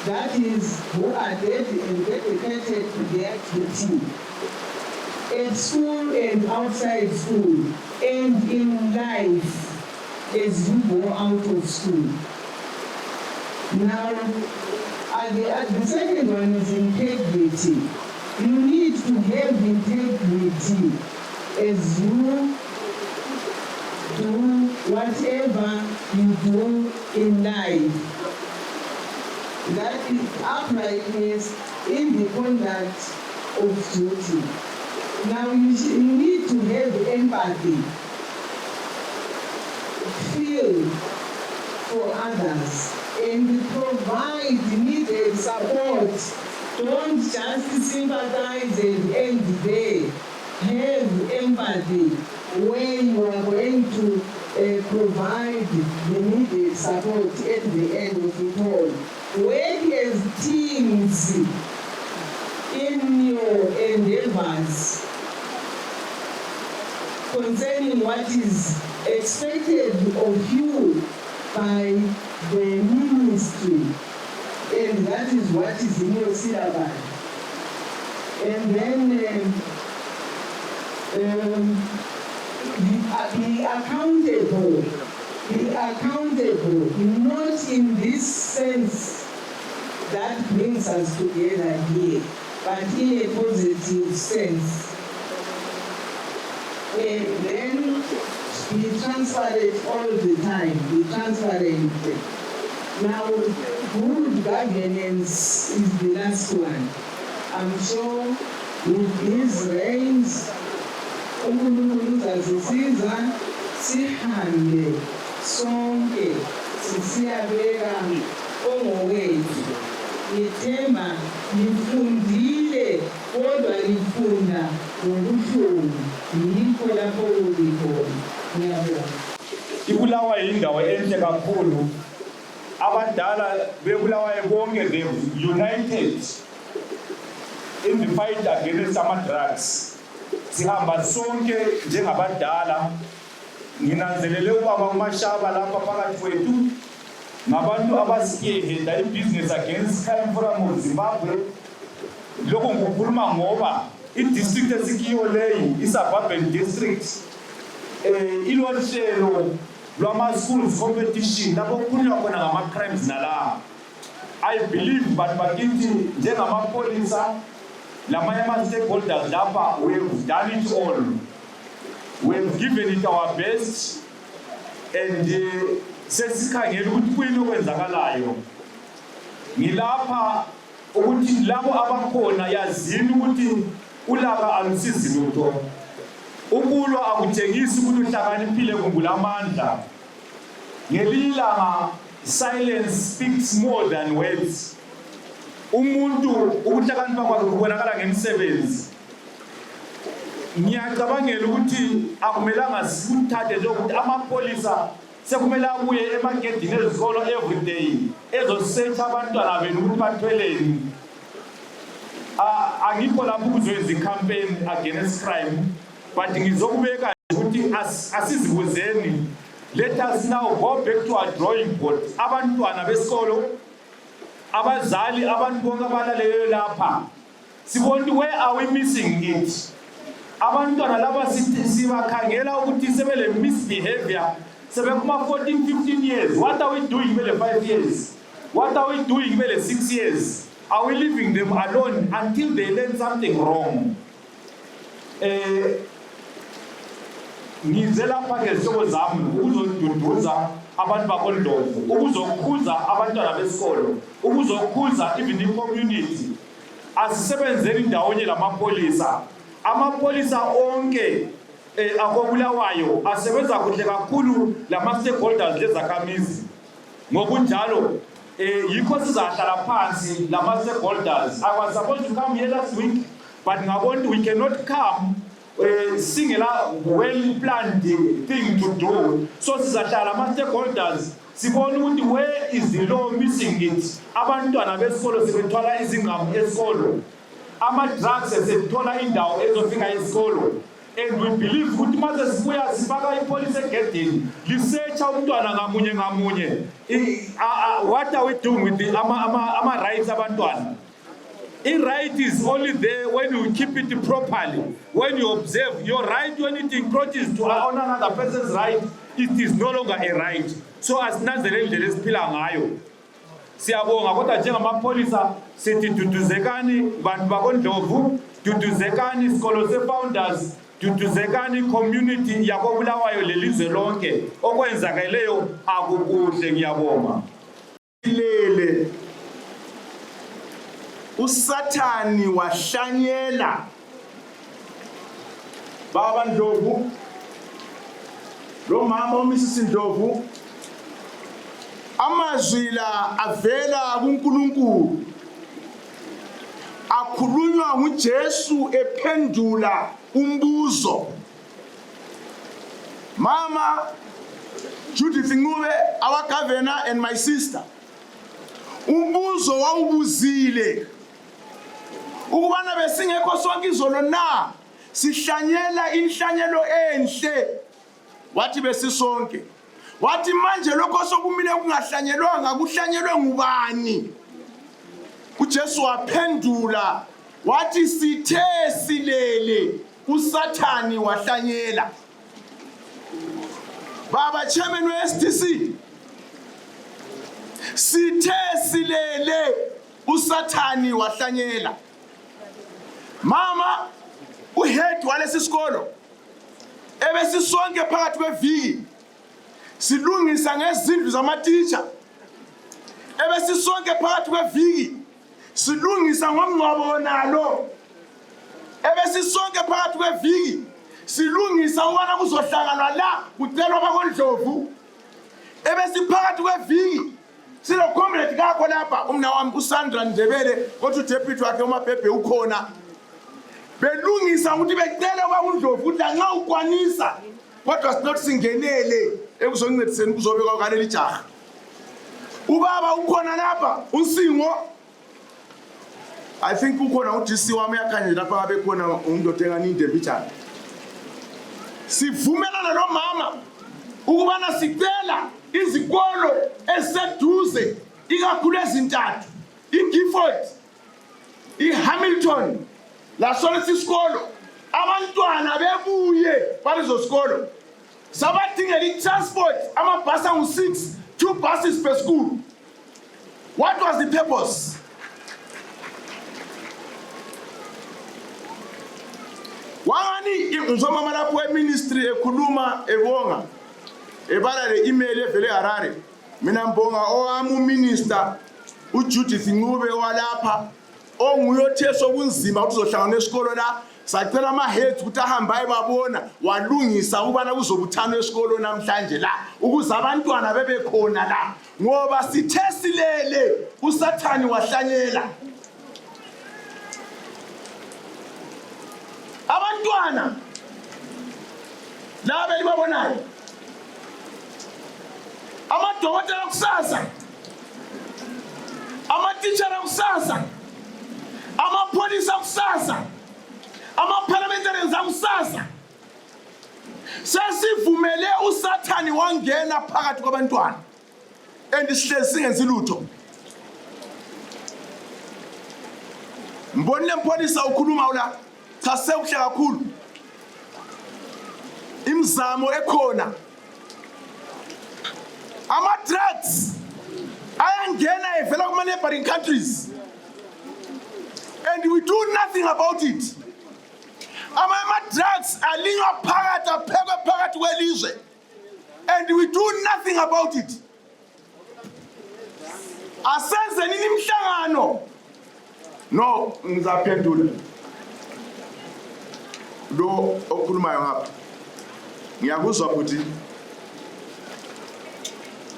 that is, who are dedicated to their duty at school and outside school and in life as you go out of school. Now, the second one is integrity. You need to have integrity as you do whatever you do in life. That is uprightness in the conduct of duty. Now you need to have empathy, feel for others, and provide needed support. Don't just sympathize and end there. Have empathy where you are going to provide the needed support at the end of it all. Work as teams in your endeavors concerning what is expected of you by the ministry, and that is what is in your syllabus. And then be accountable, not in this sense that brings us together here, but in a positive sense. And then be transparent all the time, be transparent. Now, good governance is the last one. I'm sure with these reigns, uNkulunkulu uzasisiza sihambe sonke sisiyabeka ongowethu. Ngithemba nifundile kodwa nifunda ngobuhlungu, yikho lapho kulikhona. Ngiyabonga. iBulawayo indawo enhle kakhulu. Abadala beBulawayo bonke they united in the fight against ama-drugs. Sihamba sonke njengabadala. Nginanzelele ubaba uMashaba lapha phakathi kwethu ngabantu abasiyehenda ibhizinesi against crime forum of Zimbabwe. Lokho ngikhuluma ngoba i-district esikiyo leyi i-suburban district ilohlelo lwama-schools competition lapho kukhulunywa khona ngama-crimes nalapha. I believe but bakithi njengamapholisa lamanye ama-stakeholders lapha we have done it all. We have given it our best and sesikhangela ukuthi kuyini okwenzakalayo. Ngilapha ukuthi labo abakhona yazini ukuthi ulaka alusizi lutho. Ukulwa akutshengisi ukuthi uhlakaniphile kumbula amandla. Ngelilanga silence speaks more than words. Umuntu ukuhlakanipha kwakhe kubonakala ngemisebenzi. Ngiyacabangela ukuthi akumelanga sithathe ukuthi amapholisa sekumele abuye emagedini ezikolo every day ezosearcha abantwana benu ukuthi bathweleni. Angikho lapho ukuzoyenza i-campaign against crime, but ngizokubeka ukuthi asizibuzeni. Let us now go back to our drawing board. Abantwana besikolo, abazali, abantu bonke abalaleleyo lapha, sibona where are we missing it? Abantwana laba sibakhangela ukuthi sebele misbehavior sebekuma 14-15 years. What are we doing bele 5 years? What are we doing bele 6 years? Are we leaving them alone until they learn something wrong? Ngize lapha ngezihlobo zami ukuzoduduza abantu bakoNdlovu, ukuzokhuza abantwana besikolo, ukuzokhuza even i-community. Asisebenzeni ndawonye lamapholisa. Amapholisa onke akoBulawayo asebenza kuhle kakhulu lama-stakeholders lezakhamizi. Ngokunjalo yikho sizahlala phansi lama-stakeholders. I was supposed to come here last week, but ngabona we cannot come singela well-planned thing to do. So sizahlala ama-stakeholders sibona ukuthi where is the law missing it. Abantwana besikolo sebethwala izingqamu esikolo. Ama-drugs esethola indawo ezofika esikolo. And we believe ukuthi mase sibuya sifaka ipolice egedini lisearcha umntwana ngamunye ngamunye. What are we doing with the ama-rights abantwana? I-right is only there when you keep it properly. When you observe your right, when it encroaches to another person's right, it is no longer a right. So asinanzelele indlela esiphila ngayo. Siyabonga kodwa njengamapholisa sithi duduzekani bantu bakoNdlovu, duduzekani isikolo se-founders, duduzekani community yakoBulawayo lelizwe lonke. Okwenzakeleyo akukuhle, ngiyabonga. Lele uSathani wahlanyela baba Ndlovu, lo mama uMrs Ndlovu, amazwi la avela kuNkulunkulu, akhulunywa nguJesu ephendula umbuzo. Mama Judith Ncube, our governor, and my sister, umbuzo wawubuzile ukubana besingekho sonke izolo na sihlanyela inhlanyelo enhle wathi besisonke wathi manje lokho sokumile kungahlanyelwanga kuhlanyelwe ngubani uJesu waphendula wathi sithe silele uSathani wahlanyela baba chairman we-STC sithe silele uSathani wahlanyela mama uhead walesi sikolo ebesisonke phakathi kweviki silungisa ngezindlu zamateacher ebesisonke phakathi kweviki silungisa ngomngcwabo nalo ebesisonke phakathi kweviki silungisa ubana kuzohlanganwa la kucelwa bakondlovu ebesiphakathi kweviki silo comrade kakho lapha umna wami uSandra Ndebele kodwa uDeputy wakhe uMabhebhe ukhona belungisa ukuthi becela bakondlovu ukuthi nxa ukwanisa kodwa sinot singenele ekuzongcediseni kuzobekwa kaleli jaha ubaba ukhona lapha unsingo I think ukhona uDC wami yakhanye lapha ngabe khona umuntu engani Ndebijana sivumelana lo mama ukubana sicela izikolo eseduze ikakhulu ezintathu iGifford iHamilton la solisi isikolo abantwana bebuye balezo sikolo sabadingela itransport amabhasi angu6 2 buses per school what was the purpose wangani ngizomama lapho eministry ekhuluma ebonga ebala le email evele Harare mina mbonga owami uminister uJudith Ncube walapha onguyothesa sobunzima ukuzohlangana esikolo la sacela ama-heads ukuthi ahambe ayebabona walungisa ukubana kuzobuthano esikolo namhlanje la ukuze abantwana bebekhona la ngoba sithe silele uSathani wahlanyela abantwana laba elibabonayo amadokotela kusasa amatitshala kusasa amapolisa kusasa ama-parliamentarians akusasa sesivumele uSathani wangena phakathi kwabantwana and sihlezi singenzi lutho mbonile mpolisa ukhuluma ula cha sekuhle kakhulu imizamo ekhona ama-drugs ayangena evela kuma-neighboring countries and we do nothing about it ama-drugs alinywa phakathi aphekwe phakathi kwelizwe and we do nothing about it asenze nini imhlangano no ngizaphendula lo okhulumayo ngapha ngiyakuzwa ukuthi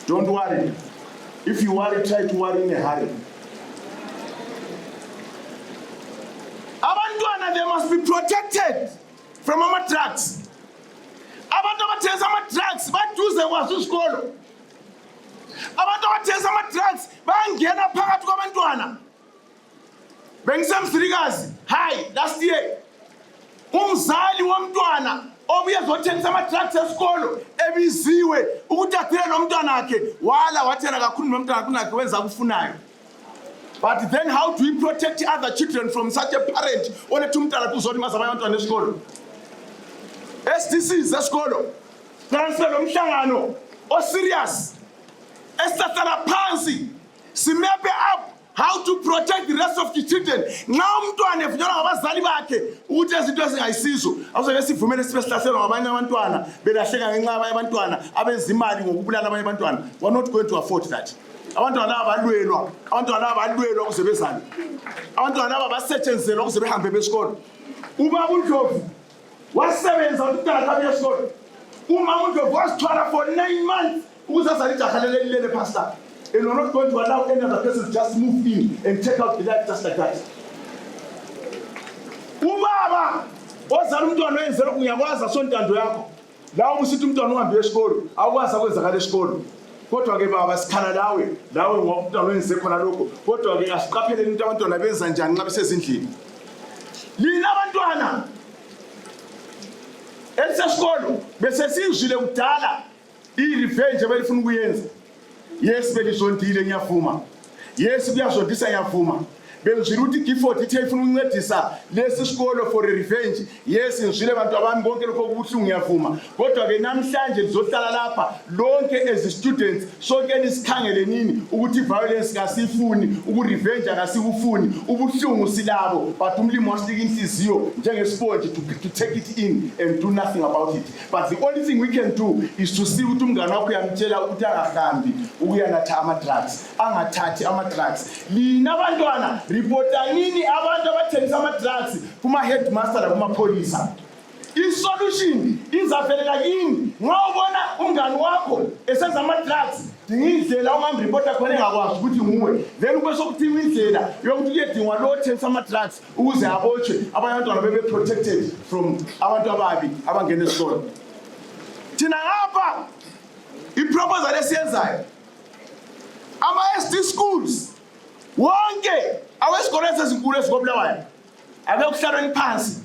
don't worry if you worry try to worry in a hurry abantwana they must be protected from ama-drugs abantu abathengisa ama-drugs baduze kwaso isikolo abantu abathengisa ama-drugs bayangena phakathi kwabantwana bengisemsirikazi hayi last year umzali womntwana obuye ezothengisa ama-drugs esikolo ebiziwe ukuthi athile nomntwana wakhe wala wathela kakhulu nomntwana kunakhe wenza akufunayo but then how do we protect other children from such a parent oletha umntwana kuzolimaza abanye abantwana esikolo SDCs esikolo transfer lomhlangano oserious esithathela phansi simepe up how to protect the rest of the children nxa umntwana evunyelwa ngabazali bakhe ukuthi izinto ezingayisizo awuzobe sivumele sibe sihlaselwa ngabanye abantwana belahleka ngenxa yabanye abantwana abenza imali ngokubulala abanye abantwana we are not going to afford that abantwana abalwelwa ukuze bezali abantwana abasetshenziselwa ukuze behambe besikolo ubaba uNdlovu wasebenza ukuthatha abe esikolo umama uNdlovu wasithwala for 9 months ukuze azali ijaha lelele pastor and we're not going to allow any other person to just move in and take out the life just like that ubaba ozala umntwana wenzela uyakwazi asontando yakho lawo usithi umntwana uhambe esikolo awukwazi akwenzakala esikolo kodwa ke baba sikhala lawe ngomntwana wenze khona lokho kodwa ke asiqapheleni ukuthi abantwana benza njani nxa besezindlini lina abantwana Elisesikolo bese sizwile kudala i-revenge abelifuna ukuyenza. Yes belizondile ngiyavuma. Yes kuyazondisa ngiyavuma. Bengizwile ukuthi Gifford ithe ifuna ukuncedisa lesi sikolo for revenge. Yes ngizwile abantu abami bonke lokho kubuhlungu ngiyavuma. Kodwa ke namhlanje lizohlala lapha lonke as students sonke nisikhangele nini ukuthi violence kasifuni, ukurevenge akasikufuni, ubuhlungu silabo, but umlimi wasinika inhliziyo njengesponge to take it in and do nothing about it. But the only thing we can do is to see ukuthi umngane wakho uyamtshela ukuthi angahambi ukuyanatha ama-drugs, angathathi ama-drugs. Lina abantwana reporta nini abantu abathengisa ama-drugs kuma-headmaster nakuma-polisa. I-solution izavelela kini nxa ubona umngane wakho esenza ama-drugs, dinga indlela ongamripota khona engakwazi ukuthi nguwe, then kube sokudinga indlela yokuthi kuyedingwa lo othengisa ama-drugs ukuze abotshwe abanye abantwana bebe-protected from abantu ababi abangena esikolo. Thina ngapha i-proposal esiyenzayo ama-SD schools wonke awesikolo esezinkulu ezikobulawayo abekuhlalweni phansi.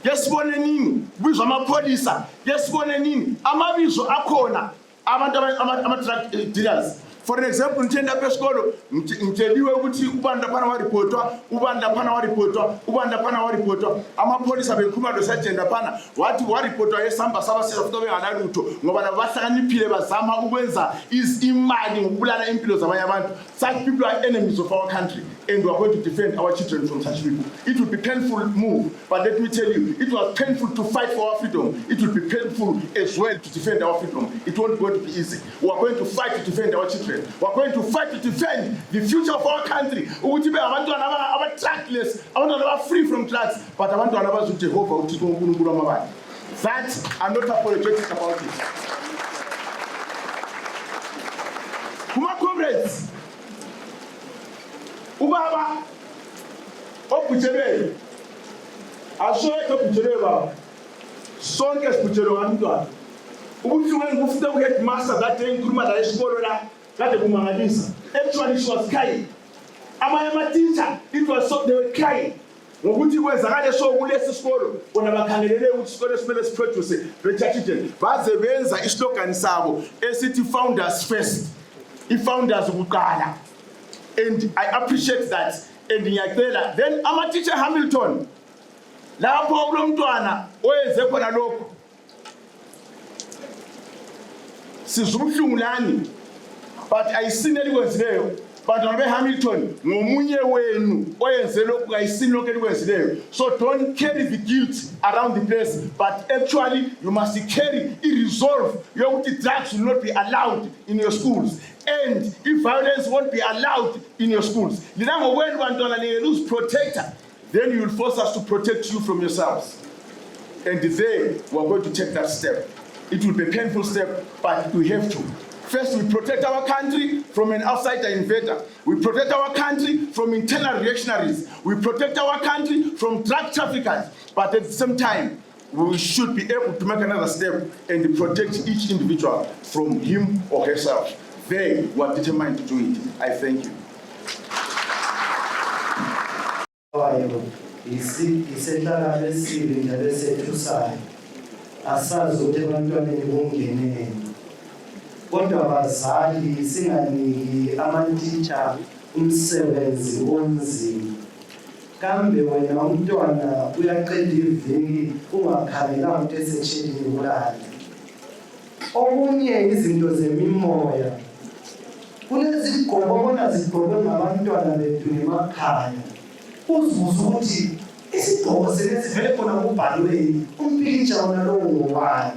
Yesibone nini kubizwa amapolisa, yesibone nini amabizo akhona abantu ama-drug dealers. For an example, ngithenda lapha esikolo ngitsheliwe ukuthi ubani laphana waripotwa, ubani laphana waripotwa, ubani laphana waripotwa. Amapolisa bekhuluma lo-sergeant laphana wathi waripotwa esihamba sabasiza futhi benganalutho ngoba nabo bahlakaniphile bazama ukwenza imali ngokubulala impilo zabanye abantu. Such people are enemies of our country and we are going to defend our children from such people. It will be a painful move, but let me tell you, it was painful to fight for our freedom. It will be painful as well to defend our freedom. It won't going to be easy. We are going to fight to defend our children. We are going to fight to defend the future of our country. Ukuthi be abantwana aba-trackless, abantwana aba-free from drugs, but abantwana abazi uJehova uThixo uNkulunkulu wamabandla. That I'm not apologetic about it. Kuma comrades, ubaba obhujelweyo asoyeke obhujelweyo baba, sonke sibhujelwe ngabantwana. Ubuhlungu engikufunda ku-headmaster that day ngikhuluma la esikolo la kade kumangalisa. Actually she was crying. Amanye ama-teacher it was so they were crying ngokuthi kwenzakale so kulesi sikolo bona bakhangelele ukuthi isikolo esimele siproduce better children. Baze benza islogan sabo esithi founders first, i-founders kuqala, and I appreciate that. And ngiyacela then ama-teacher Hamilton lapho kulo mntwana oyenze khona lokho sizubuhlungu lani, but ayisini elikwenzileyo. Bantwana beHamilton ngomunye wenu oyenze lokhu ayisini lokho elikwenzileyo. So don't carry the guilt around the place, but actually you must carry a resolve yokuthi drugs will not be allowed in your schools and if violence won't be allowed in your schools. Lina ngokwenu bantwana lose protector, then you will force us to protect you from yourselves. And there we are going to take that step. It will be a painful step, but we have to. First, we protect our country from an outsider invader. We protect our country from internal reactionaries. We protect our country from drug traffickers. But at the same time, we should be able to make another step and protect each individual from him or herself. They were determined to do it. I thank you. Asazi ukuthi abantwaneni kungeneni, kodwa abazali singaniki ama-teacher umsebenzi onzima. Kambe wena umntwana uyaqeda iviki ungakhangelanga ukuthi eseshedini kulala. Okunye izinto zemimoya, kulezi zigqoko bona zigqokwe ngabantwana bethu emakhaya, uzibuza ukuthi isigqoko sivele khona kubhalweni umpikitsha wona lowo ngowani.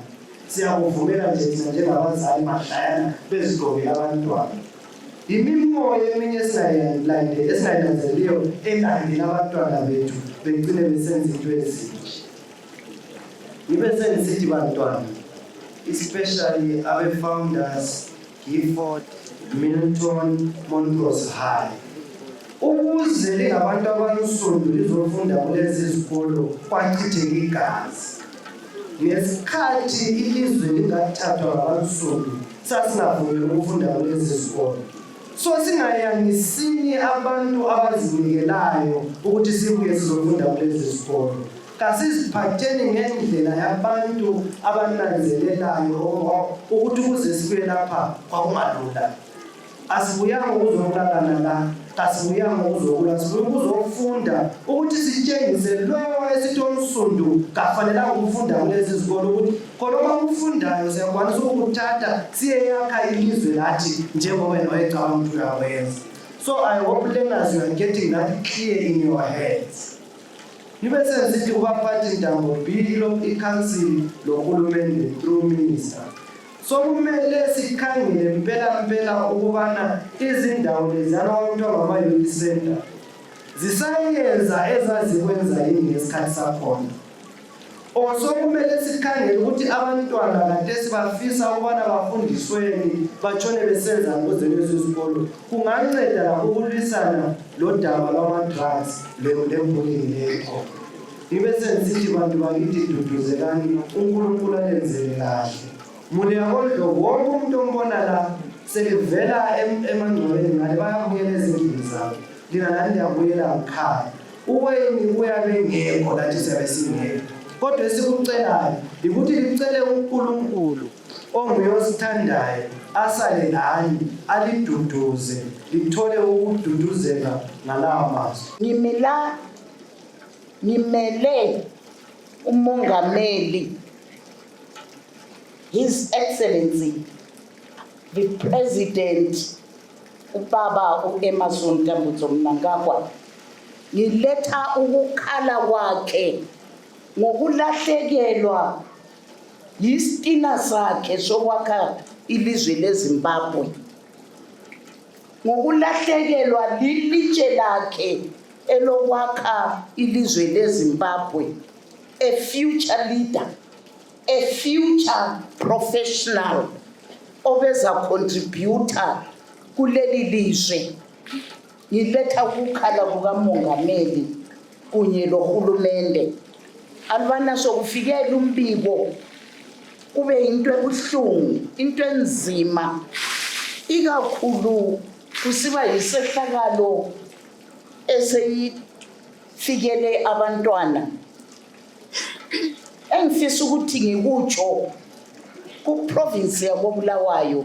Siyakuvumela nje thina njengabazali mahlayana bezigqokela abantwana. Imimoya eminye esingayinanzeliyo elandela abantwana bethu begcine besenza into ezinje. Ngibe sengisithi bantwana, especially abe-founders Gifford, Milton, Montrose High, ukuze lingabantu abansundu lizofunda kulezi zikolo kwachitheka igazi. Ngesikhathi ilizwe lingathathwa ngabansundu sasingavumeli ukufunda kulezi zikolo. So singayangisini abantu abazinikelayo ukuthi sibuye sizofunda kulezi zikolo. kasiziphatheni ngendlela yabantu abananzelelayo ukuthi ukuze sibe lapha kwakungalula. Asibuyanga ukuzokulalana la, asibuyanga ukuzokula, sibuya ukuzofunda ukuthi sitshengise lo esithi omsundu kafanelanga ukufunda kulezi zikolo ukuthi khona okufundayo siyakwanisa ukuthatha siyeyakha ilizwe lathi njengoba wena wayecabanga ukuthi uyakwenza. So I hope learners, you are getting that clear in your heads. Nibe sensithi kubaphathi ntambo bhilo i-council lohulumende through minister. So kumele sikhangele impela ukubana izindawo lezana abantwana bama-youth center zisayenza ezazikwenza yini ngesikhathi sakhona. Also kumele sikhangele ukuthi abantwana kade sibafisa ukubana bafundisweni batshone besenza ngoze lezi zikolo kunganceda ukulwisana lo daba lwama-drugs le-bullying lekho. Nibe sensithi bantu bakithi duduzelani uNkulunkulu alenzele kahle. Muli yakodlovu wonke umuntu ombona la selivela emangcwabeni ngale bayabuyela ezindlini zabo. Lina nani liyabuyela ngikhaya. Uwayini uyabe ngekho lathi siyabe singekho. Kodwa esikucelayo ukuthi licele uNkulunkulu onguye osithandayo asale lani aliduduze lithole ukududuzeka ngalawa mazwi. Ngimele umongameli, His Excellency the President ubaba uEmmerson Mnangagwa, ngiletha ukukhala kwakhe ngokulahlekelwa yisitina sakhe sokwakha ilizwe leZimbabwe, ngokulahlekelwa lilitshe lakhe elokwakha ilizwe leZimbabwe, a future leader, a future professional obeza contributor kuleli lizwe. Ngiletha ukukhala kukamongameli kunye lohulumende alibana sokufikela umbiko kube into ebuhlungu, into enzima, ikakhulu kusiba yisehlakalo eseyifikele abantwana. Engifisa ukuthi ngikutsho ku province yakoBulawayo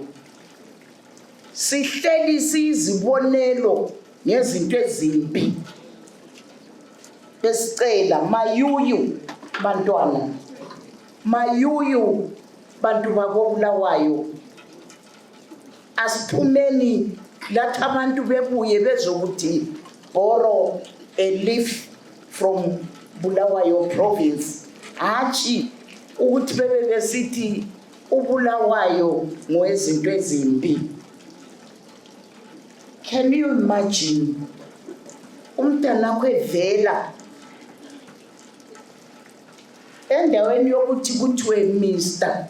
sihleli sizibonelo ngezinto ezimbi. Besicela mayuyu bantwana, mayuyu bantu bakoBulawayo, asiphumeni lathi abantu bebuye bezokuthi borrow a leaf from Bulawayo province. Hachi ukuthi bebe besithi uBulawayo ngowezinto ezimbi. Can you imagine umntana kwevela endaweni yokuthi kuthiwe Mr.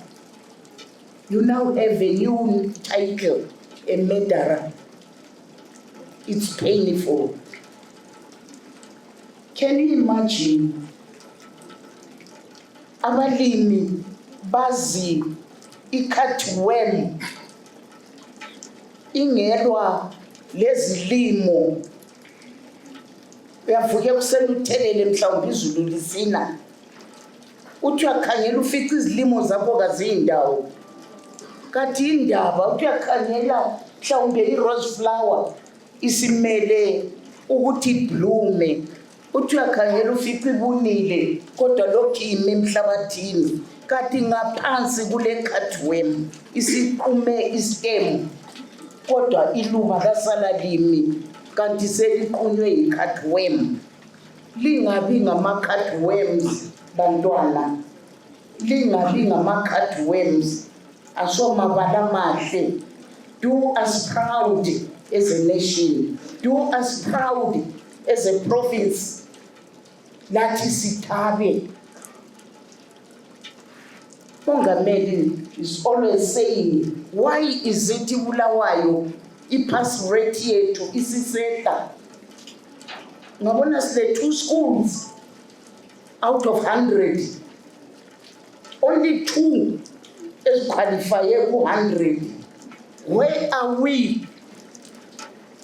You now have a new title, a murderer. It's painful. Can you imagine abalimi bazi ikhathiwem ingelwa lezilimo uyavuke kuseluthelele mhlawumbe izulu lisina uthi uyakhangela ufica izilimo zakho kazindawo kathi indaba uthi uyakhangela mhlawumbe i-rose flower isimele ukuthi iblume uthi uyakhangela ufica ibunile kodwa lokhu ime emhlabathini kathi ngaphansi kule cutworm isiqume istem kodwa iluba lasala limi kanti seliqunywe i-cutworm. Lingabi ngama-cutworms bantwana, lingabi ngama-cutworms. Asomabala mahle. Do us proud as a nation. Do us proud as a province. Lathi sithabe. Mongameli is always saying, why is it Bulawayo i-pass rate yethu isiseta? Ngabona sile 2 schools out of 100. Only 2 is qualified for 100. Where are we?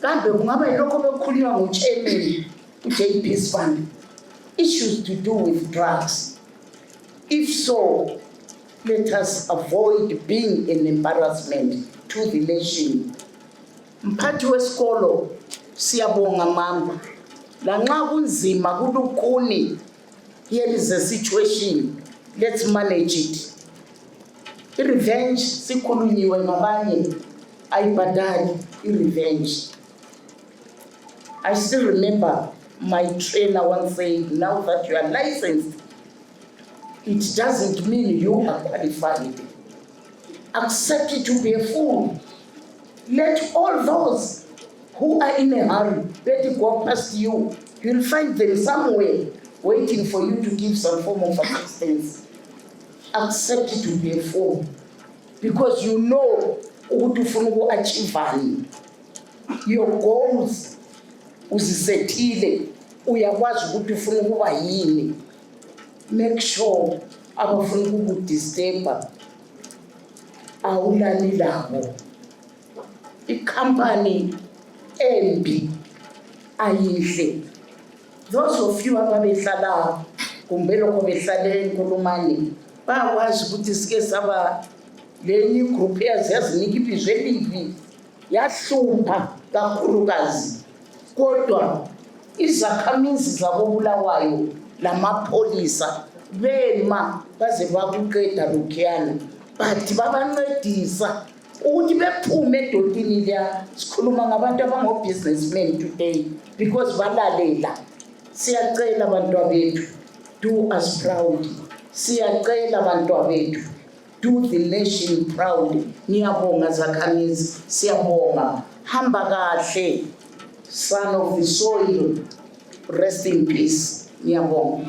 Kambe kungaba yilokho bekukhulunywa nguchairman uJP Span. issues to do with drugs? If so, let us avoid being an embarrassment to the nation. Mphathi wesikolo, siyabonga mama. Lanxa kunzima kulukhuni, here is a situation, let's manage it. I-revenge, sikhulunyiwe ngabanye, ayibhadali i-revenge. I still remember my trainer once said, now that you are licensed, it doesn't mean you are qualified. Accept it to be a fool. Let all those who are in a hurry, let it go past you. You'll find them somewhere waiting for you to give some form of assistance. Accept it to be a fool. Because you know what you achieve. Your goals, uzisetile, uyakwazi ukuthi ufuna ukuba yini. Make sure abafuna ukudisturba awulali labo. I-company embi ayihle. Those of you ababehlala kumbe lokho behlale eNkulumane bakwazi ukuthi sike saba lenye group yazinika ibizwe elibi yahlupha kakhulukazi. Kodwa izakhamizi zabo Bulawayo lamapholisa bema baze bakuqeda lokhuyana, but babancedisa ukuthi bephume edotini la. Sikhuluma ngabantu abango-businessmen today because balalela. Siyacela bantwabethu, do us proud. Siyacela bantwabethu, do the nation proud. Niyabonga zakhamizi, siyabonga. Hamba kahle, son of the soil, rest in peace. Niyabonga.